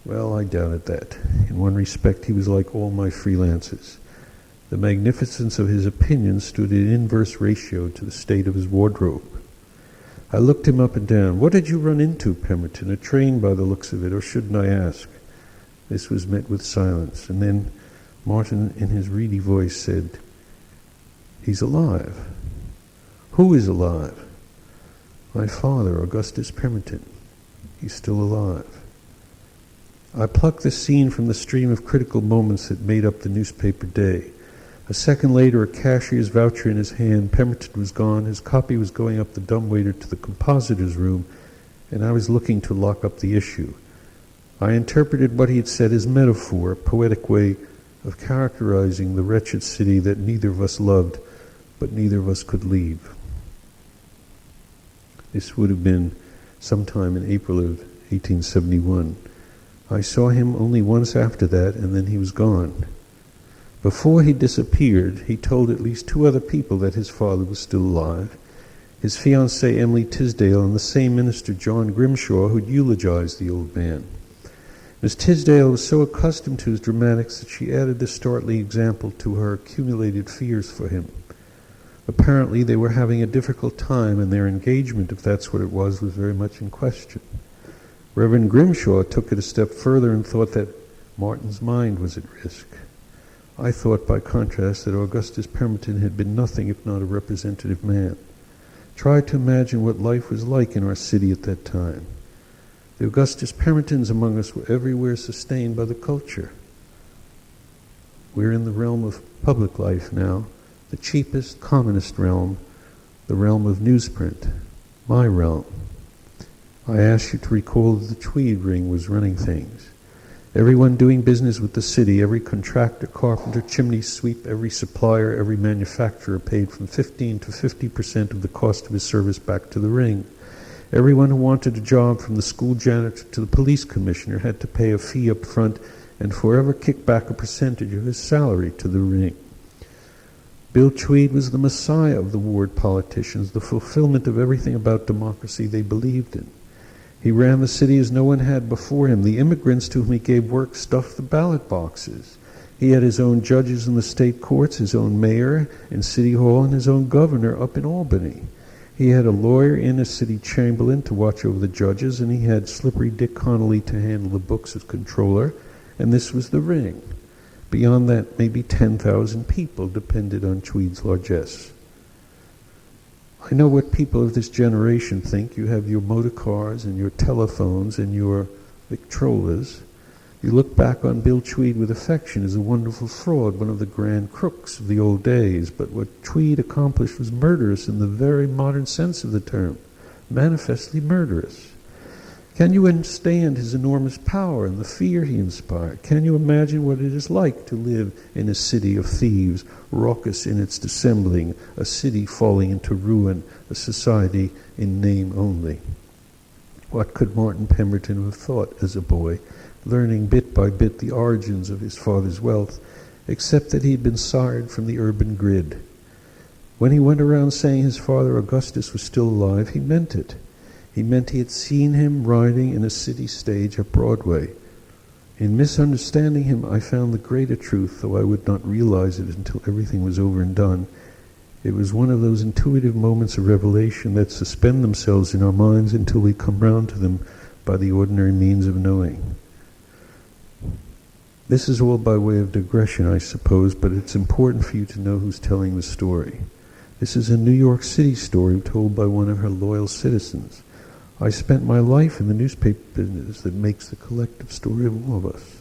Well, I doubted that. In one respect, he was like all my freelances. The magnificence of his opinion stood in inverse ratio to the state of his wardrobe. I looked him up and down. "What did you run into, Pemberton? A train by the looks of it, or shouldn't I ask?" This was met with silence, and then Martin, in his reedy voice, said, "He's alive." "Who is alive?" My father, Augustus Pemberton. He's still alive. I plucked the scene from the stream of critical moments that made up the newspaper day. A second later, a cashier's voucher in his hand, Pemberton was gone, his copy was going up the dumbwaiter to the compositor's room, and I was looking to lock up the issue. I interpreted what he had said as metaphor, a poetic way of characterizing the wretched city that neither of us loved, but neither of us could leave. This would have been sometime in April of 1871. I saw him only once after that, and then he was gone. Before he disappeared, he told at least 2 other people that his father was still alive, his fiancée Emily Tisdale and the same minister John Grimshaw who'd eulogized the old man. Miss Tisdale was so accustomed to his dramatics that she added this startling example to her accumulated fears for him. Apparently they were having a difficult time, and their engagement, if that's what it was very much in question. Reverend Grimshaw took it a step further and thought that Martin's mind was at risk. I thought, by contrast, that Augustus Pemberton had been nothing if not a representative man. Try to imagine what life was like in our city at that time. The Augustus Pembertons among us were everywhere sustained by the culture. We're in the realm of public life now, the cheapest, commonest realm, the realm of newsprint, my realm. I ask you to recall that the Tweed ring was running things. Everyone doing business with the city, every contractor, carpenter, chimney sweep, every supplier, every manufacturer paid from 15 to 50% of the cost of his service back to the ring. Everyone who wanted a job, from the school janitor to the police commissioner, had to pay a fee up front and forever kick back a percentage of his salary to the ring. Bill Tweed was the messiah of the ward politicians, the fulfillment of everything about democracy they believed in. He ran the city as no one had before him. The immigrants to whom he gave work stuffed the ballot boxes. He had his own judges in the state courts, his own mayor in City Hall, and his own governor up in Albany. He had a lawyer in as city chamberlain to watch over the judges, and he had Slippery Dick Connolly to handle the books as controller, and this was the ring. Beyond that, maybe 10,000 people depended on Tweed's largesse. I know what people of this generation think. You have your motor cars and your telephones and your Victrolas. You look back on Bill Tweed with affection as a wonderful fraud, one of the grand crooks of the old days. But what Tweed accomplished was murderous in the very modern sense of the term, manifestly murderous. Can you understand his enormous power and the fear he inspired? Can you imagine what it is like to live in a city of thieves, raucous in its dissembling, a city falling into ruin, a society in name only? What could Martin Pemberton have thought as a boy, learning bit by bit the origins of his father's wealth, except that he had been sired from the urban grid? When he went around saying his father Augustus was still alive, he meant it. He meant he had seen him riding in a city stage at Broadway. In misunderstanding him, I found the greater truth, though I would not realize it until everything was over and done. It was one of those intuitive moments of revelation that suspend themselves in our minds until we come round to them by the ordinary means of knowing. This is all by way of digression, I suppose, but it's important for you to know who's telling the story. This is a New York City story told by one of her loyal citizens. I spent my life in the newspaper business that makes the collective story of all of us.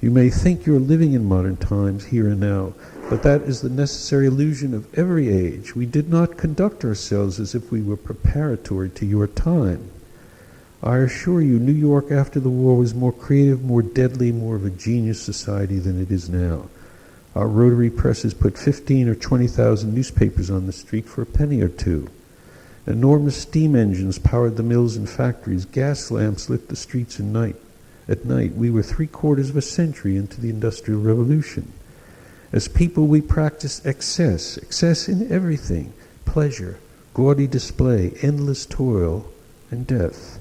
You may think you're living in modern times, here and now, but that is the necessary illusion of every age. We did not conduct ourselves as if we were preparatory to your time. I assure you, New York after the war was more creative, more deadly, more of a genius society than it is now. Our rotary presses put 15 or 20,000 newspapers on the street for a penny or two. Enormous steam engines powered the mills and factories. Gas lamps lit the streets at night. We were 3/4 of a century into the Industrial Revolution. As people, we practiced excess in everything: pleasure, gaudy display, endless toil, and death.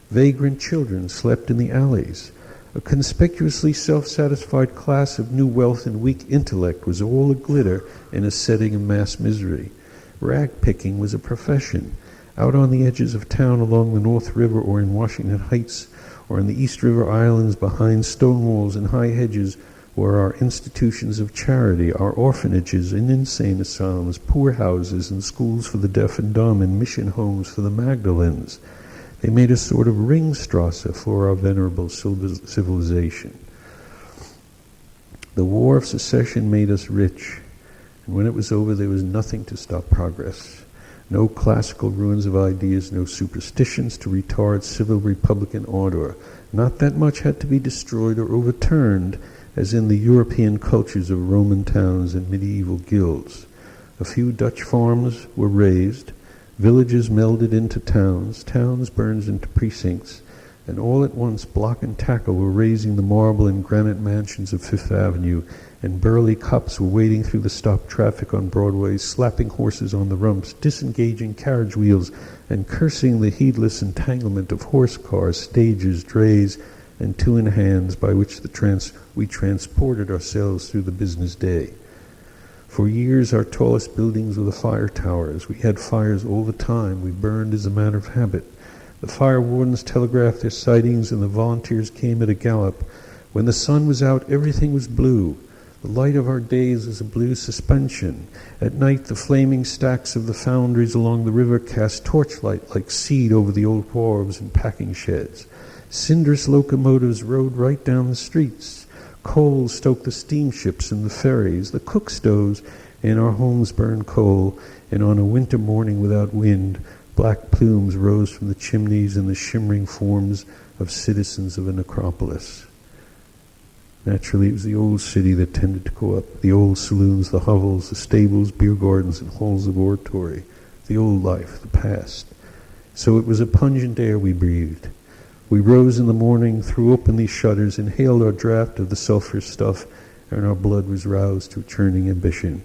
Vagrant children slept in the alleys. A conspicuously self-satisfied class of new wealth and weak intellect was all a glitter in a setting of mass misery. Rag picking was a profession. Out on the edges of town along the North River or in Washington Heights or in the East River Islands behind stone walls and high hedges, were our institutions of charity, our orphanages and insane asylums, poorhouses and schools for the deaf and dumb, and mission homes for the Magdalens. They made a sort of Ringstrasse for our venerable civilization. The War of Secession made us rich, and when it was over there was nothing to stop progress. No classical ruins of ideas, no superstitions to retard civil republican order. Not that much had to be destroyed or overturned, as in the European cultures of Roman towns and medieval guilds. A few Dutch farms were razed, villages melded into towns, towns burned into precincts, and all at once block and tackle were raising the marble and granite mansions of Fifth Avenue, and burly cops were wading through the stopped traffic on Broadway, slapping horses on the rumps, disengaging carriage wheels, and cursing the heedless entanglement of horse cars, stages, drays, and two-in-hands by which we transported ourselves through the business day. For years our tallest buildings were the fire towers. We had fires all the time. We burned as a matter of habit. The fire wardens telegraphed their sightings, and the volunteers came at a gallop. When the sun was out, everything was blue. The light of our days was a blue suspension. At night, the flaming stacks of the foundries along the river cast torchlight like seed over the old wharves and packing sheds. Cinderous locomotives rode right down the streets. Coal stoked the steamships and the ferries. The cook stoves in our homes burned coal, and on a winter morning without wind, black plumes rose from the chimneys and the shimmering forms of citizens of a necropolis. Naturally, it was the old city that tended to go up, the old saloons, the hovels, the stables, beer gardens, and halls of oratory, the old life, the past. So it was a pungent air we breathed. We rose in the morning, threw open these shutters, inhaled our draught of the sulphur stuff, and our blood was roused to a churning ambition.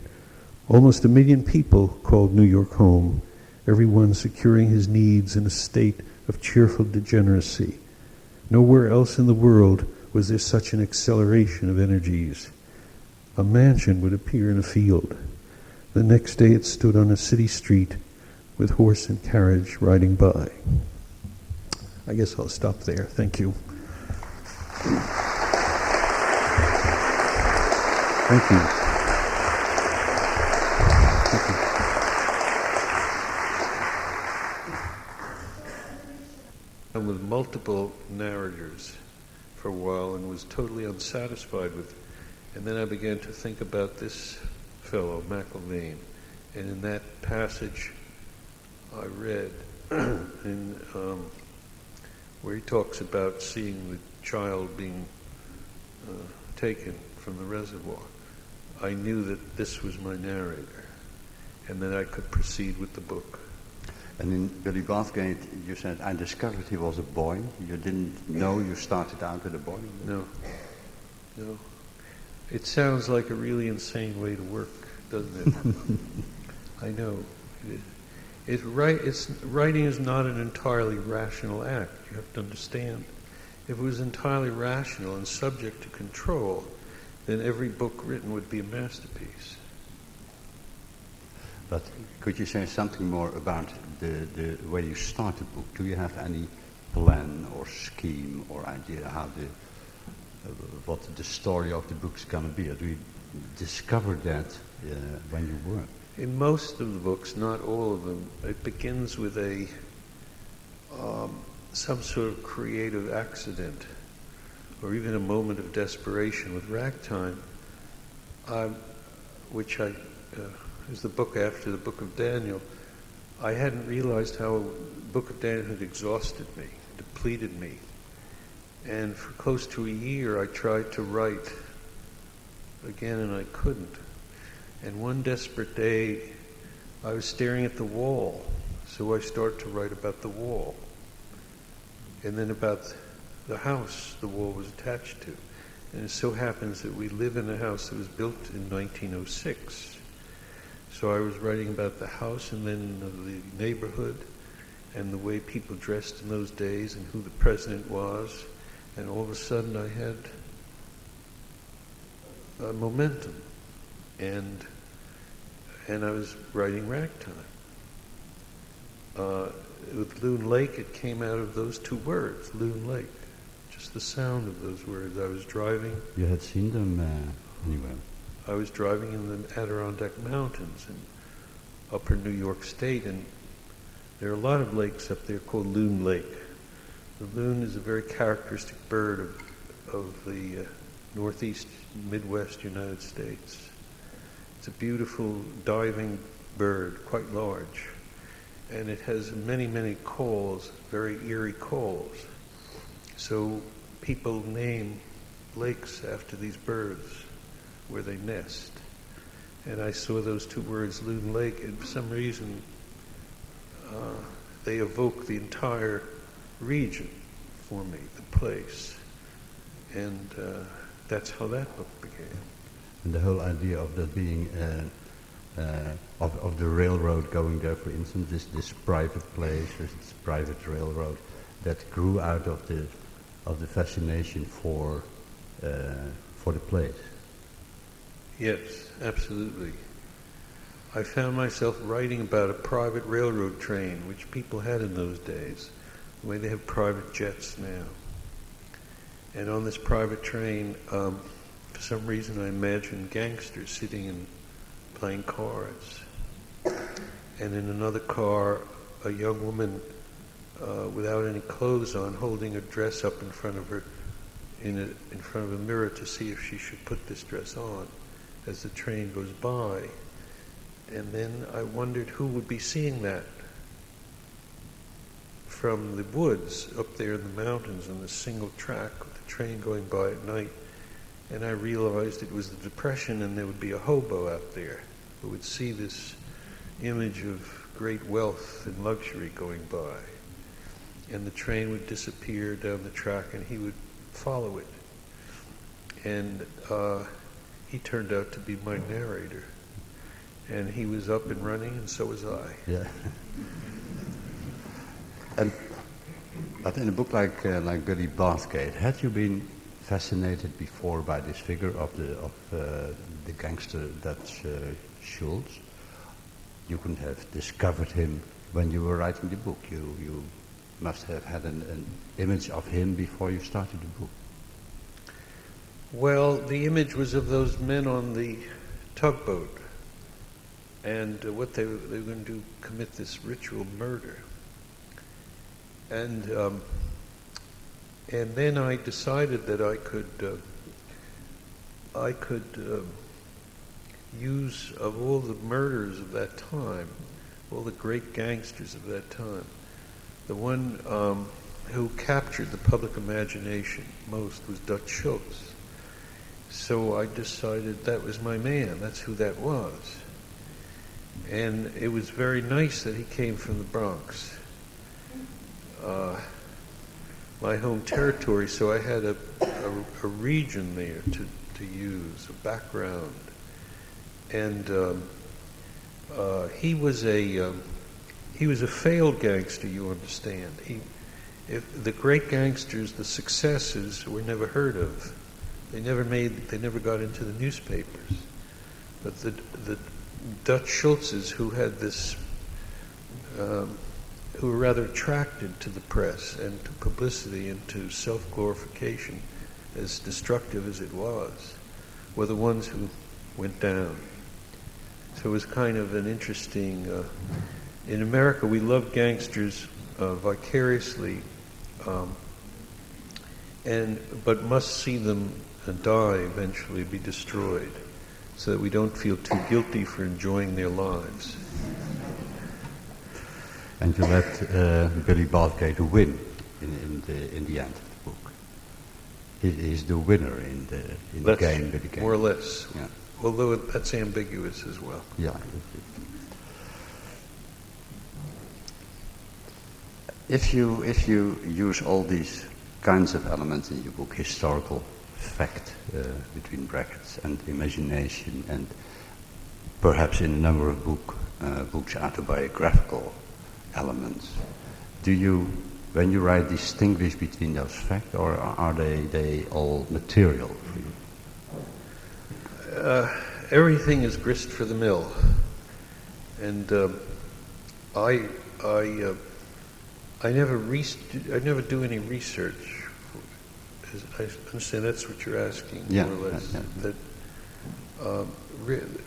Almost 1 million people called New York home, everyone securing his needs in a state of cheerful degeneracy. Nowhere else in the world was there such an acceleration of energies. A mansion would appear in a field. The next day it stood on a city street with horse and carriage riding by. I guess I'll stop there. Thank you. Thank you. And with multiple narrators for a while and was totally unsatisfied with it. And then I began to think about this fellow, McIlvaine. And in that passage I read where he talks about seeing the child being taken from the reservoir, I knew that this was my narrator and that I could proceed with the book. And in Billy Bathgate, you said, I discovered he was a boy. You didn't know you started out with a boy? No. It sounds like a really insane way to work, doesn't it? I know. Writing is not an entirely rational act. You have to understand. If it was entirely rational and subject to control, then every book written would be a masterpiece. But could you say something more about the way you start the book? Do you have any plan or scheme or idea how what the story of the book's going to be? Or do you discover that when you work? In most of the books, not all of them, it begins with some sort of creative accident or even a moment of desperation. With Ragtime, which is the book after the Book of Daniel, I hadn't realized how the Book of Daniel had exhausted me, depleted me. And for close to a year I tried to write again and I couldn't. And one desperate day I was staring at the wall, so I started to write about the wall. And then about the house the wall was attached to. And it so happens that we live in a house that was built in 1906. So I was writing about the house and then the neighborhood and the way people dressed in those days and who the president was. And all of a sudden I had momentum. And I was writing Ragtime. With Loon Lake, it came out of those two words, Loon Lake. just the sound of those words. I was driving. You had seen them anywhere? I was driving in the Adirondack Mountains in upper New York State, and there are a lot of lakes up there called Loon Lake. The loon is a very characteristic bird of the northeast, Midwest United States. It's a beautiful diving bird, quite large, and it has many, many calls, very eerie calls. So people name lakes after these birds where they nest. And I saw those two words, Loon Lake, and for some reason they evoke the entire region for me, the place. And that's how that book began. And the whole idea of that being of the railroad going there, for instance, this private place, this private railroad, that grew out of the fascination for the place. Yes, absolutely. I found myself writing about a private railroad train, which people had in those days, the way they have private jets now. And on this private train, for some reason I imagined gangsters sitting and playing cards. And in another car, a young woman without any clothes on, holding a dress up in front of her, in front of a mirror to see if she should put this dress on as the train goes by. And then I wondered who would be seeing that from the woods up there in the mountains on this single track with the train going by at night. And I realized it was the Depression, and there would be a hobo out there who would see this image of great wealth and luxury going by. And the train would disappear down the track, and he would follow it. And he turned out to be my narrator. And he was up and running, and so was I. Yeah. But in a book like Billy Bathgate, had you been fascinated before by this figure of the gangster Dutch Schultz? You couldn't have discovered him when you were writing the book. You must have had an image of him before you started the book. Well, the image was of those men on the tugboat, and what they were going to do, commit this ritual murder. And then I decided that I could use, of all the murderers of that time, all the great gangsters of that time, the one who captured the public imagination most was Dutch Schultz. So I decided that was my man, that's who that was. And it was very nice that he came from the Bronx, my home territory, so I had a region there to use, a background. And he was a failed gangster, you understand. If the great gangsters, the successes, were never heard of. They never got into the newspapers. But the Dutch Schultzes, who had this, who were rather attracted to the press and to publicity and to self-glorification, as destructive as it was, were the ones who went down. So it was kind of an interesting, in America we love gangsters vicariously, but must see them die eventually, be destroyed, so that we don't feel too guilty for enjoying their lives. And you let Billy Bathgate win in the end of the book. He is the winner in the game. More or less. Yeah. Although that's ambiguous as well. Yeah. If you use all these kinds of elements in your book, historical fact between brackets and imagination, and perhaps in a number of books autobiographical elements, do you, when you write, distinguish between those facts, or are they all material for you? Everything is grist for the mill, and I never do any research I understand that's what you're asking, Yeah, more or less. yeah. That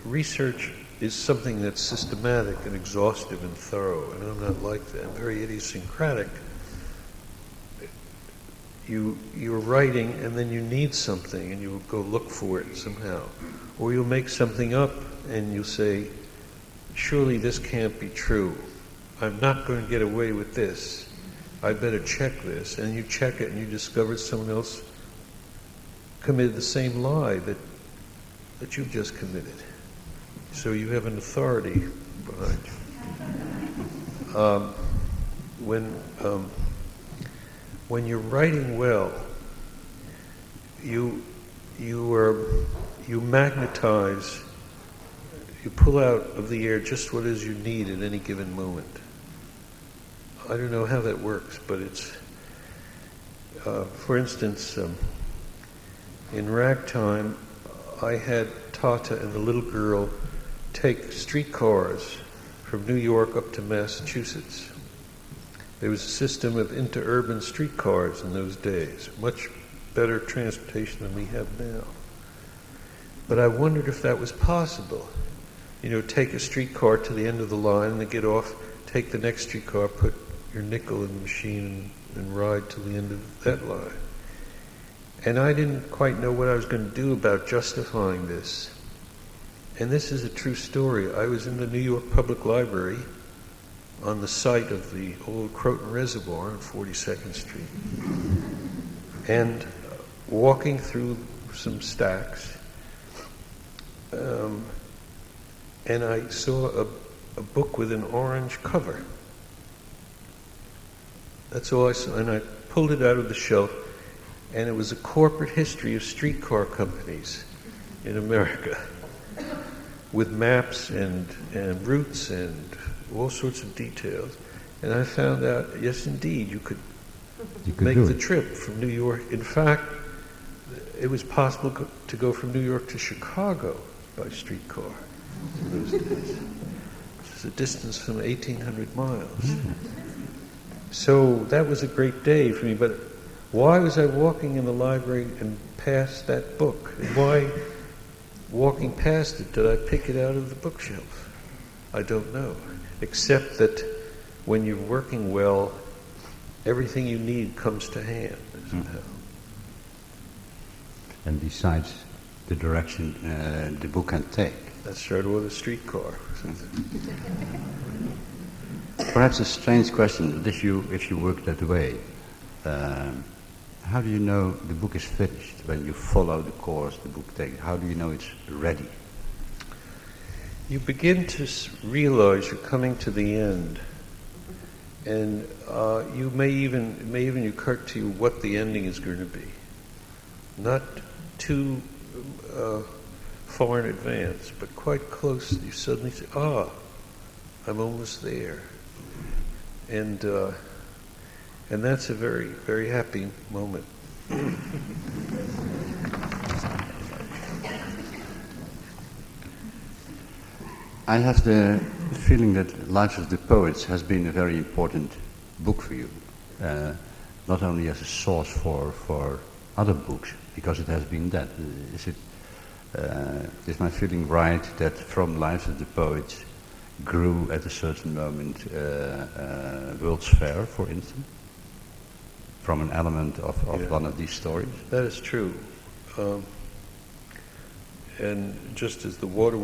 research is something that's systematic and exhaustive and thorough, and I'm not like that. I'm very idiosyncratic. You're writing, and then you need something, and you'll go look for it somehow. Or you'll make something up, and you'll say, surely this can't be true. I'm not going to get away with this. I better check this. And you check it, and you discover someone else committed the same lie that you've just committed. So you have an authority behind you. When you're writing well, you magnetize, you pull out of the air just what it is you need at any given moment. I don't know how that works, but it's, for instance, in Ragtime, I had Tata and the little girl take streetcars from New York up to Massachusetts. There was a system of interurban streetcars in those days, much better transportation than we have now. But I wondered if that was possible. You know, take a streetcar to the end of the line and then get off, take the next streetcar, put your nickel in the machine and ride to the end of that line. And I didn't quite know what I was going to do about justifying this. And this is a true story. I was in the New York Public Library on the site of the old Croton Reservoir on 42nd Street. And walking through some stacks, and I saw a book with an orange cover. That's all I saw. And I pulled it out of the shelf, and it was a corporate history of streetcar companies in America with maps and routes and all sorts of details. And I found out, yes, indeed, you could make the trip from New York. In fact, it was possible to go from New York to Chicago by streetcar in those days, which is a distance from 1,800 miles. So that was a great day for me, but why was I walking in the library and past that book? And why, walking past it, did I pick it out of the bookshelf? I don't know, except that when you're working well, everything you need comes to hand somehow. And decides the direction the book can take. That's right, or the streetcar. Perhaps a strange question, if you work that way. How do you know the book is finished? When you follow the course the book takes, how do you know it's ready? You begin to realize you're coming to the end, and it may even occur to you what the ending is going to be. Not too far in advance, but quite close. You suddenly say, I'm almost there. And that's a very, very happy moment. I have the feeling that Lives of the Poets has been a very important book for you, not only as a source for other books, because it has been that. Is my feeling right that from Lives of the Poets grew at a certain moment World's Fair, for instance, from an element of one of these stories? That is true. And just as the water,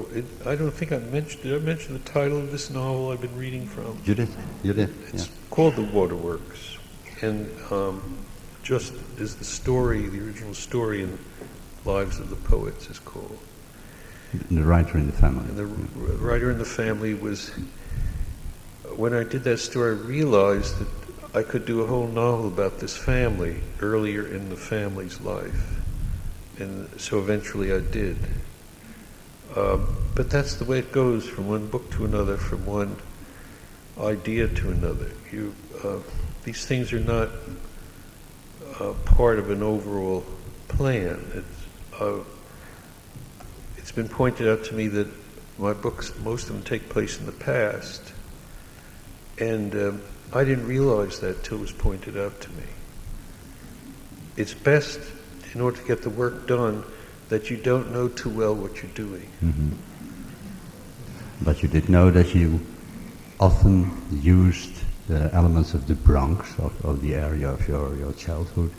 I don't think did I mention the title of this novel I've been reading from? You did. It's called The Waterworks. And just as the original story in Lives of the Poets is called. The Writer in the Family. And the Writer in the Family was, when I did that story, I realized that I could do a whole novel about this family earlier in the family's life. And so eventually I did. But that's the way it goes from one book to another, from one idea to another. These things are not part of an overall plan. It's been pointed out to me that my books, most of them take place in the past, and I didn't realize that till it was pointed out to me. it's best, in order to get the work done, that you don't know too well what you're doing. Mm-hmm. But you did know that you often used the elements of the Bronx, of the area of your childhood,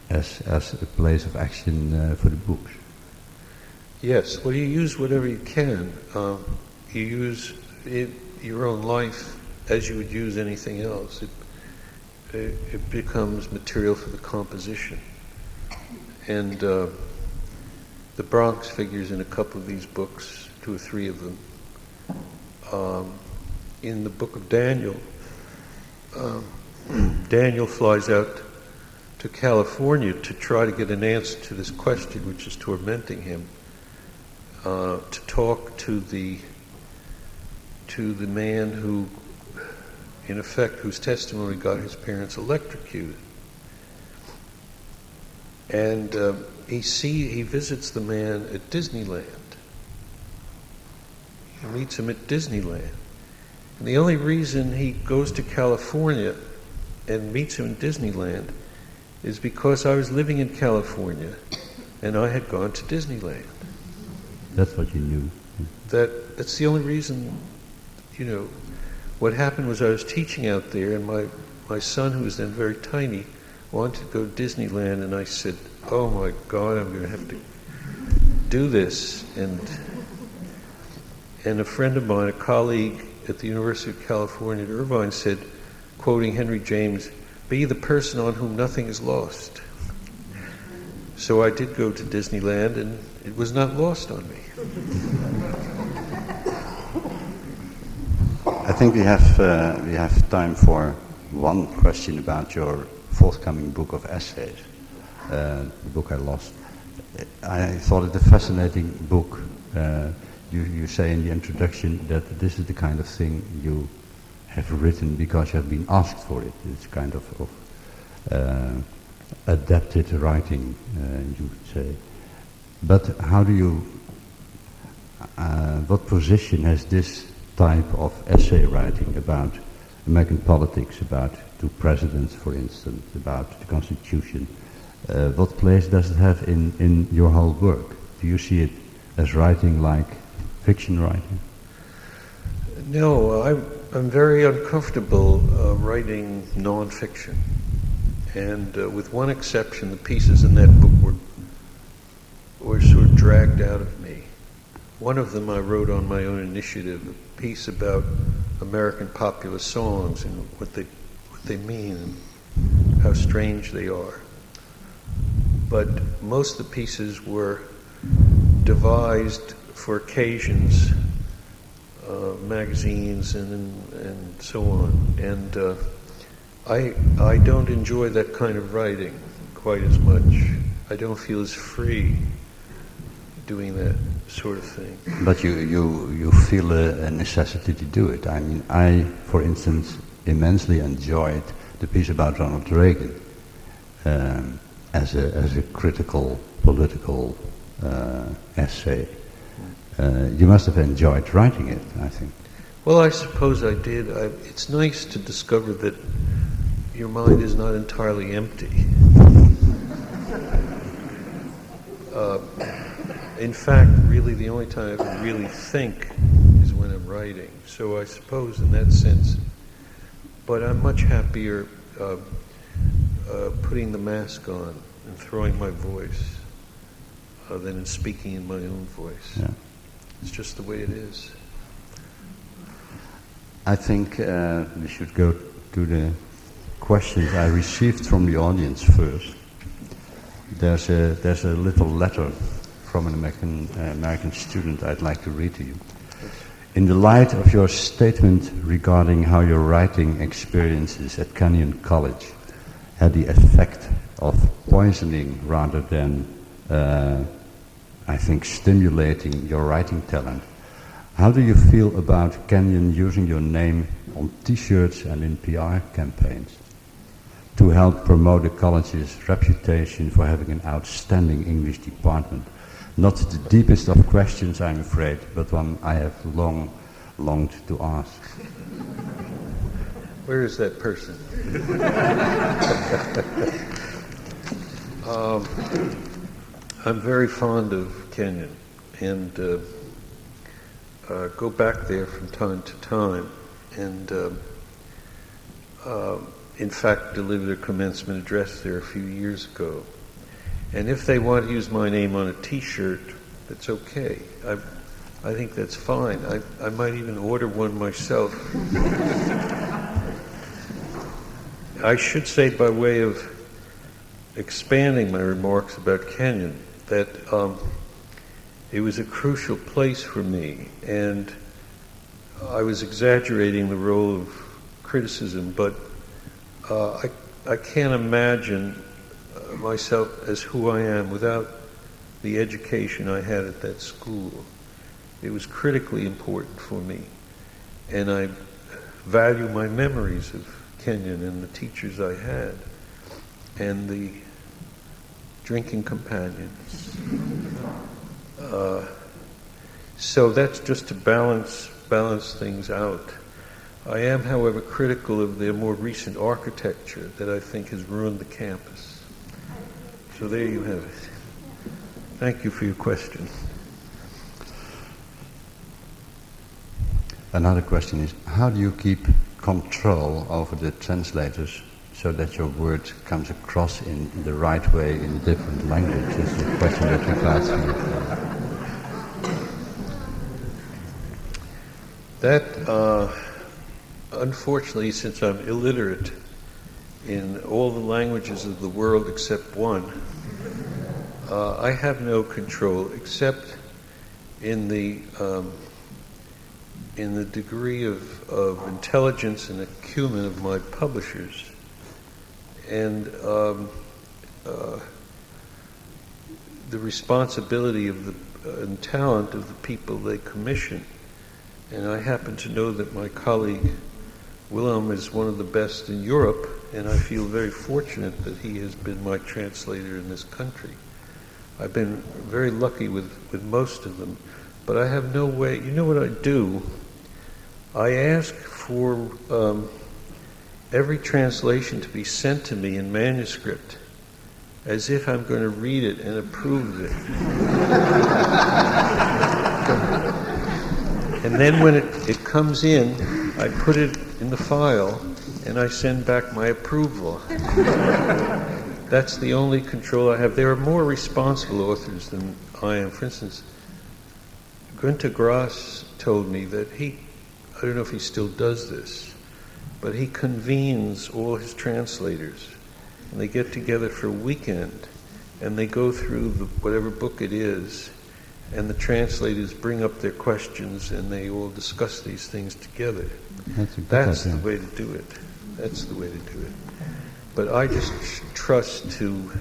as a place of action for the books. Yes, well, you use whatever you can. You use your own life as you would use anything else. It becomes material for the composition. And the Bronx figures in a couple of these books, 2 or 3 of them. In the book of Daniel, Daniel flies out to California to try to get an answer to this question which is tormenting him, to talk to the man who, in effect, whose testimony got his parents electrocuted. And he visits the man at Disneyland. He meets him at Disneyland. And the only reason he goes to California and meets him in Disneyland is because I was living in California and I had gone to Disneyland. That's what you knew. That's the only reason, What happened was I was teaching out there, and my son, who was then very tiny, wanted to go to Disneyland, and I said, "Oh my God, I'm going to have to do this." And a friend of mine, a colleague at the University of California at Irvine, said, quoting Henry James, "Be the person on whom nothing is lost." So I did go to Disneyland, and it was not lost on me. I think we have time for one question about your forthcoming book of essays, the book I lost. I thought it a fascinating book. You say in the introduction that this is the kind of thing you have written because you have been asked for it. It's kind of adapted writing, you would say. But how do you, what position has this type of essay writing about American politics, about 2 presidents, for instance, about the Constitution, what place does it have in your whole work? Do you see it as writing like fiction writing? No, I'm very uncomfortable writing non-fiction. And with one exception, the pieces in that book were sort of dragged out of me. One of them I wrote on my own initiative, a piece about American popular songs and what they mean and how strange they are. But most of the pieces were devised for occasions, magazines and so on. And I don't enjoy that kind of writing quite as much. I don't feel as free doing that sort of thing. But you feel a necessity to do it. I mean, I, for instance, immensely enjoyed the piece about Ronald Reagan as a critical political essay. You must have enjoyed writing it, I think. Well, I suppose I did. It's nice to discover that your mind is not entirely empty. In fact, really the only time I can really think is when I'm writing. So I suppose in that sense, but I'm much happier putting the mask on and throwing my voice than in speaking in my own voice. Yeah. It's just the way it is. I think we should go to the questions I received from the audience first. There's a little letter from an American student I'd like to read to you. In the light of your statement regarding how your writing experiences at Kenyon College had the effect of poisoning rather than, I think, stimulating your writing talent, how do you feel about Kenyon using your name on T-shirts and in PR campaigns to help promote the college's reputation for having an outstanding English department? Not the deepest of questions, I'm afraid, but one I have longed to ask. Where is that person? I'm very fond of Kenyon and go back there from time to time, and in fact delivered a commencement address there a few years ago. And if they want to use my name on a T-shirt, that's okay. I think that's fine. I might even order one myself. I should say, by way of expanding my remarks about Kenyon, that it was a crucial place for me, and I was exaggerating the role of criticism, but I can't imagine myself as who I am without the education I had at that school. It was critically important for me, and I value my memories of Kenyon and the teachers I had and the drinking companions. So that's just to balance things out. I am, however, critical of their more recent architecture that I think has ruined the campus. So there you have it. Thank you for your question. Another question is, how do you keep control over the translators so that your word comes across in the right way in different languages? It's a question that we've asked you. That, unfortunately, since I'm illiterate in all the languages of the world except one, I have no control except in the degree of intelligence and acumen of my publishers, and the responsibility of and talent of the people they commission. And I happen to know that my colleague Willem is one of the best in Europe, and I feel very fortunate that he has been my translator in this country. I've been very lucky with most of them, but I have no way. You know what I do? I ask for every translation to be sent to me in manuscript, as if I'm going to read it and approve it. And then when it comes in, I put it in the file and I send back my approval. That's the only control I have. There are more responsible authors than I am. For instance, Günter Grass told me that I don't know if he still does this, but he convenes all his translators and they get together for a weekend and they go through whatever book it is, and the translators bring up their questions and they all discuss these things together. That's the way to do it. That's the way to do it. But I just trust to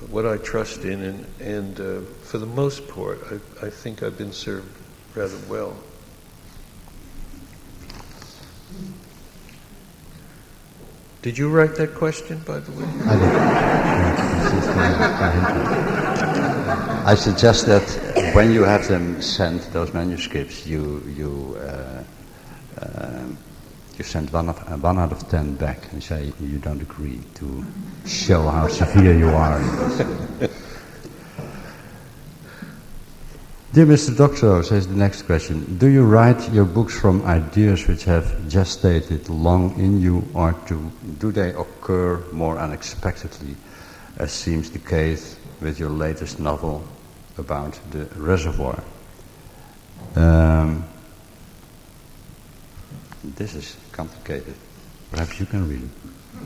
what I trust in, and for the most part, I think I've been served rather well. Did you write that question, by the way? I did. I suggest that when you have them sent, those manuscripts, you send one out of 10 back and say you don't agree, to show how severe you are. Dear Mr. Doctorow, says the next question, do you write your books from ideas which have gestated long in you, or do they occur more unexpectedly, as seems the case with your latest novel about the reservoir? This is complicated. Perhaps you can read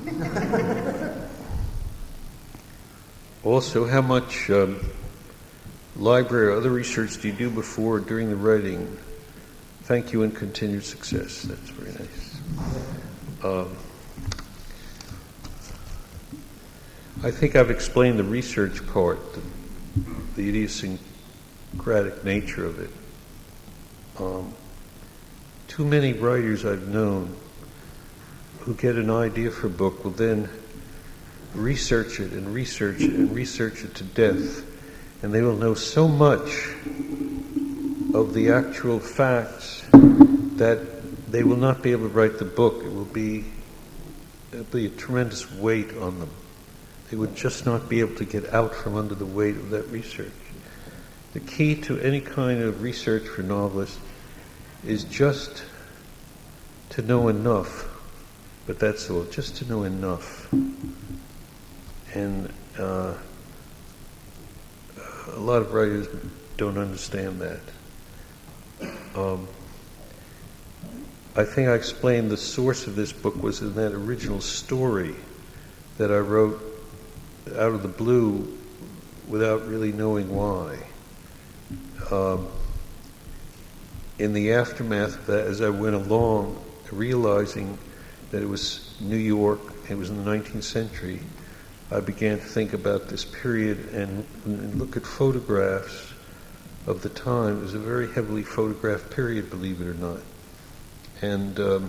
it. Also, how much library or other research do you do before or during the writing? Thank you and continued success. That's very nice. I think I've explained the research part, the idiosyncratic nature of it. Too many writers I've known who get an idea for a book will then research it and research it and research it to death, and they will know so much of the actual facts that they will not be able to write the book. It will be there'd be a tremendous weight on them. They would just not be able to get out from under the weight of that research. The key to any kind of research for novelists is just to know enough, but that's all, just to know enough. And a lot of writers don't understand that. I think I explained the source of this book was in that original story that I wrote out of the blue without really knowing why. In the aftermath of that, as I went along, realizing that it was New York, it was in the 19th century, I began to think about this period and look at photographs of the time. It was a very heavily photographed period, believe it or not. And the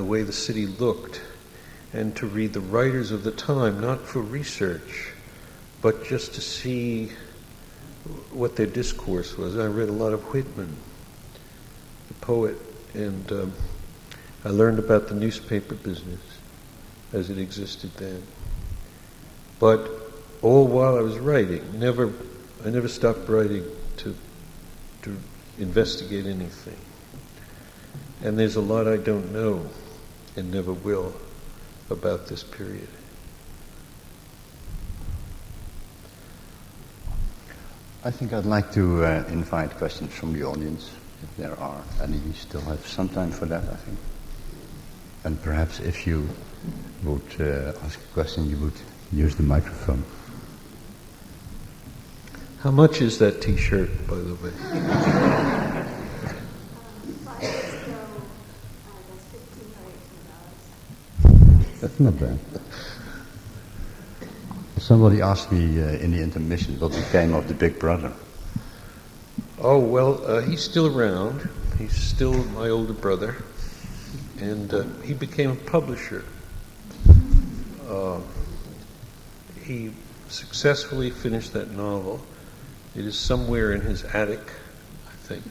way the city looked, and to read the writers of the time, not for research, but just to see what their discourse was. I read a lot of Whitman, the poet, and I learned about the newspaper business as it existed then. But all while I was writing, I never stopped writing to investigate anything. And there's a lot I don't know and never will about this period. I think I'd like to invite questions from the audience, if there are any. We still have some time for that, I think. And perhaps if you would ask a question, you would use the microphone. How much is that T-shirt, by the way? That's not bad. Somebody asked me in the intermission what became of the big brother. Oh, well, he's still around. He's still my older brother. And he became a publisher. He successfully finished that novel. It is somewhere in his attic, I think.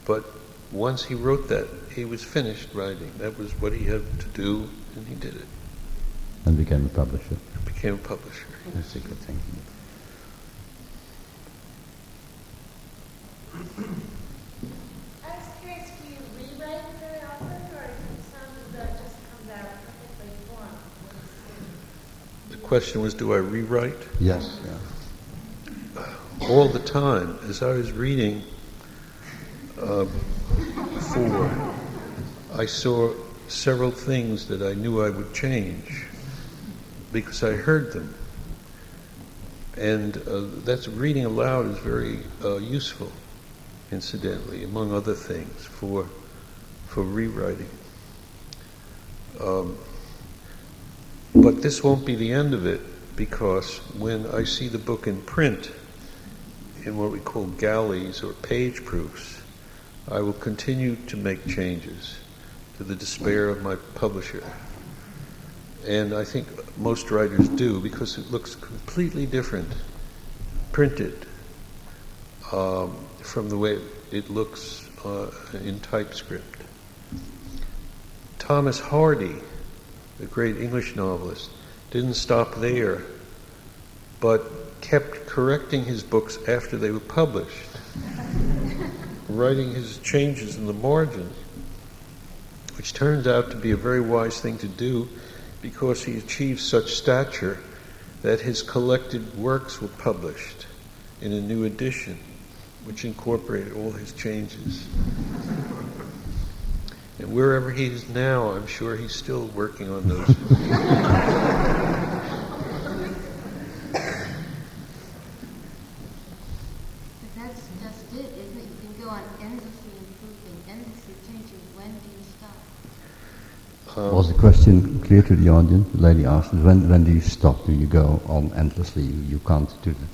But once he wrote that, he was finished writing. That was what he had to do, and he did it. And became a publisher. Became a publisher. That's a good thing. I was curious, do you rewrite very often, or some of that just comes out perfectly formed? The question was, do I rewrite? Yes. Yeah. All the time. As I was reading before, I saw several things that I knew I would change because I heard them. And that's reading aloud is very useful, incidentally, among other things, for rewriting. But this won't be the end of it, because when I see the book in print, in what we call galleys or page proofs, I will continue to make changes, to the despair of my publisher. And I think most writers do, because it looks completely different printed from the way it looks in typescript. Thomas Hardy, the great English novelist, didn't stop there, but kept correcting his books after they were published, writing his changes in the margins, which turns out to be a very wise thing to do, because he achieved such stature that his collected works were published in a new edition, which incorporated all his changes. And wherever he is now, I'm sure he's still working on those. That's just it, isn't it? You can go on endlessly improving, endlessly changing. When do you stop? Was the question clear to the audience? The lady asked, when do you stop? Do you go on endlessly? You can't do that.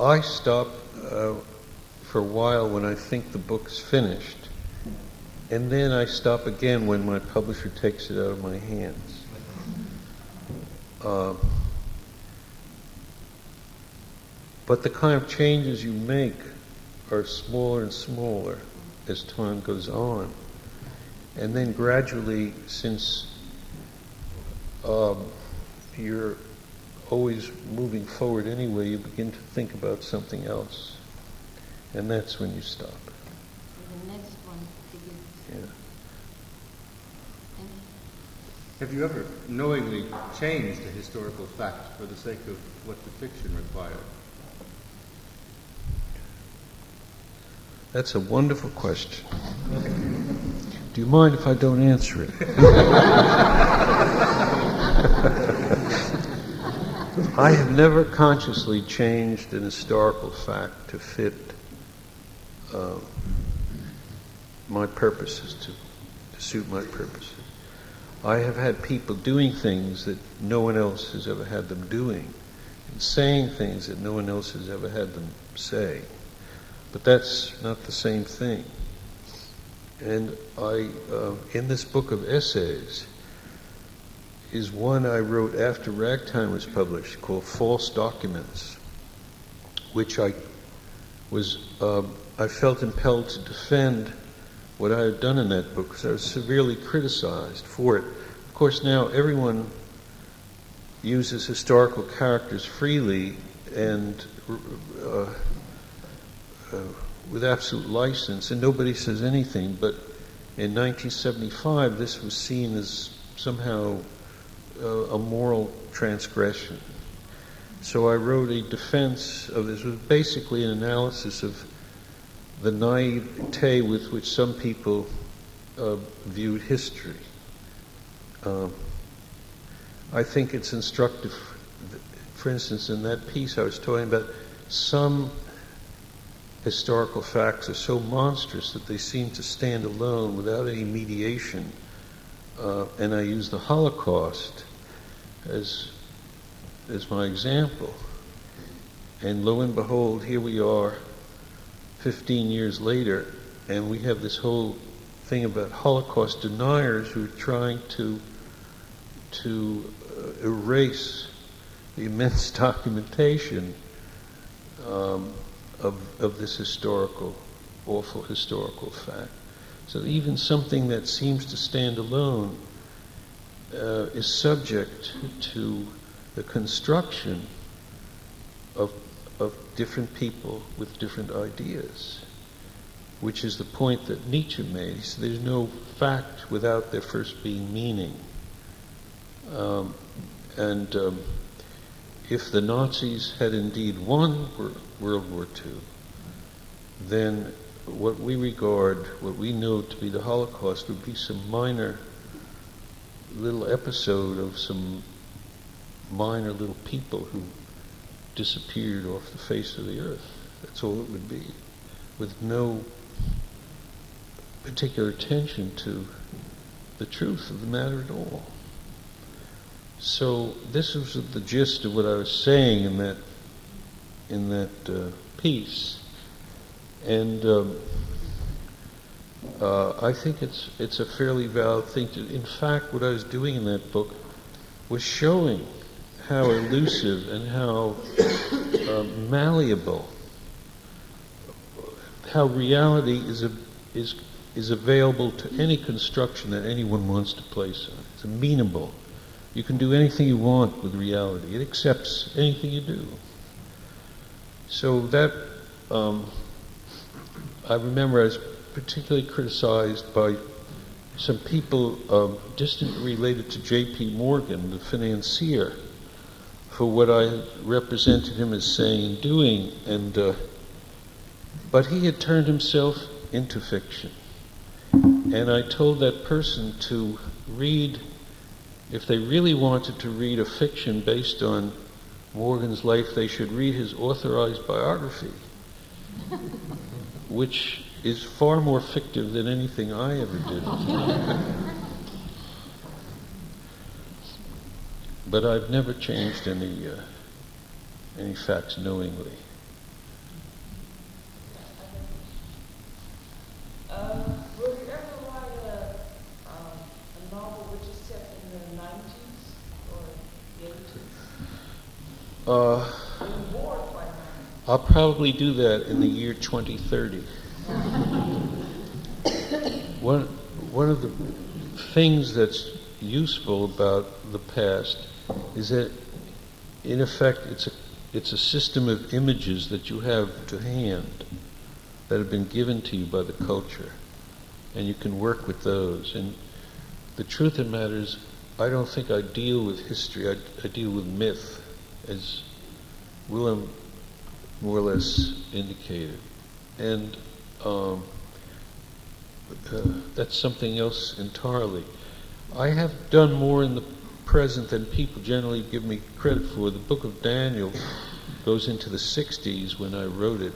I stop for a while when I think the book's finished, and then I stop again when my publisher takes it out of my hands. But the kind of changes you make are smaller and smaller as time goes on. And then gradually, since you're always moving forward anyway, you begin to think about something else. And that's when you stop. So the next one begins. Yeah. Thank you. Have you ever knowingly changed a historical fact for the sake of what the fiction required? That's a wonderful question. Do you mind if I don't answer it? I have never consciously changed an historical fact to fit my purposes, to suit my purposes. I have had people doing things that no one else has ever had them doing, and saying things that no one else has ever had them say. But that's not the same thing. And I, in this book of essays, is one I wrote after Ragtime was published called False Documents, which I felt impelled to defend what I had done in that book because I was severely criticized for it. Of course, now everyone uses historical characters freely and with absolute license, and nobody says anything. But in 1975, this was seen as somehow a moral transgression. So I wrote a defense of this. It was basically an analysis of the naivete with which some people viewed history. I think it's instructive. For instance, in that piece I was talking about, some historical facts are so monstrous that they seem to stand alone without any mediation. And I use the Holocaust as my example. And lo and behold, here we are 15 years later, and we have this whole thing about Holocaust deniers who are trying to erase the immense documentation of this awful historical fact. So even something that seems to stand alone is subject to the construction of different people with different ideas, which is the point that Nietzsche made. He said there's no fact without there first being meaning. If the Nazis had indeed won World War II, then what we know to be the Holocaust would be some minor little episode of some minor little people who disappeared off the face of the earth. That's all it would be, with no particular attention to the truth of the matter at all. So this was the gist of what I was saying in that piece, and I think it's a fairly valid thing to. In fact, what I was doing in that book was showing how elusive and how malleable, how reality is available to any construction that anyone wants to place on it. It's amenable. You can do anything you want with reality. It accepts anything you do. So that, I remember I was particularly criticized by some people distantly related to J.P. Morgan, the financier, for what I had represented him as saying and doing, but he had turned himself into fiction. And I told that person to read, if they really wanted to read a fiction based on Morgan's life, they should read his authorized biography, which is far more fictive than anything I ever did. But I've never changed any facts knowingly. Will you ever write a novel which is set in the 90s or the 80s? Are you bored by now? I'll probably do that in the year 2030. One of the things that's useful about the past is that, in effect, it's a system of images that you have to hand that have been given to you by the culture, and you can work with those. And the truth of the matter is, I don't think I deal with history. I deal with myth, as Willem more or less indicated. And that's something else entirely. I have done more in the present than people generally give me credit for. The Book of Daniel goes into the 60s when I wrote it.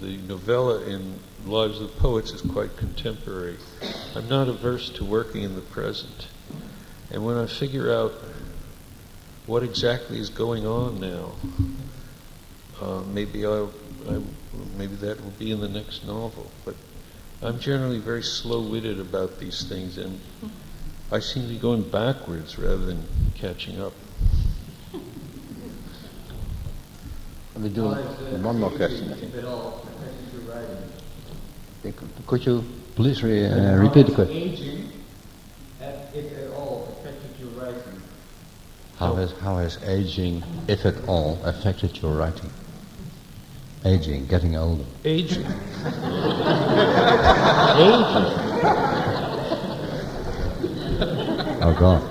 The novella in Lives of the Poets is quite contemporary. I'm not averse to working in the present. And when I figure out what exactly is going on now, maybe that will be in the next novel. But I'm generally very slow-witted about these things, and I seem to be going backwards rather than catching up. We do one more question, I think. Could you please repeat the question? Aging, if at all, affected your writing? How has aging, if at all, affected your writing? Aging, getting older. Aging. Oh God.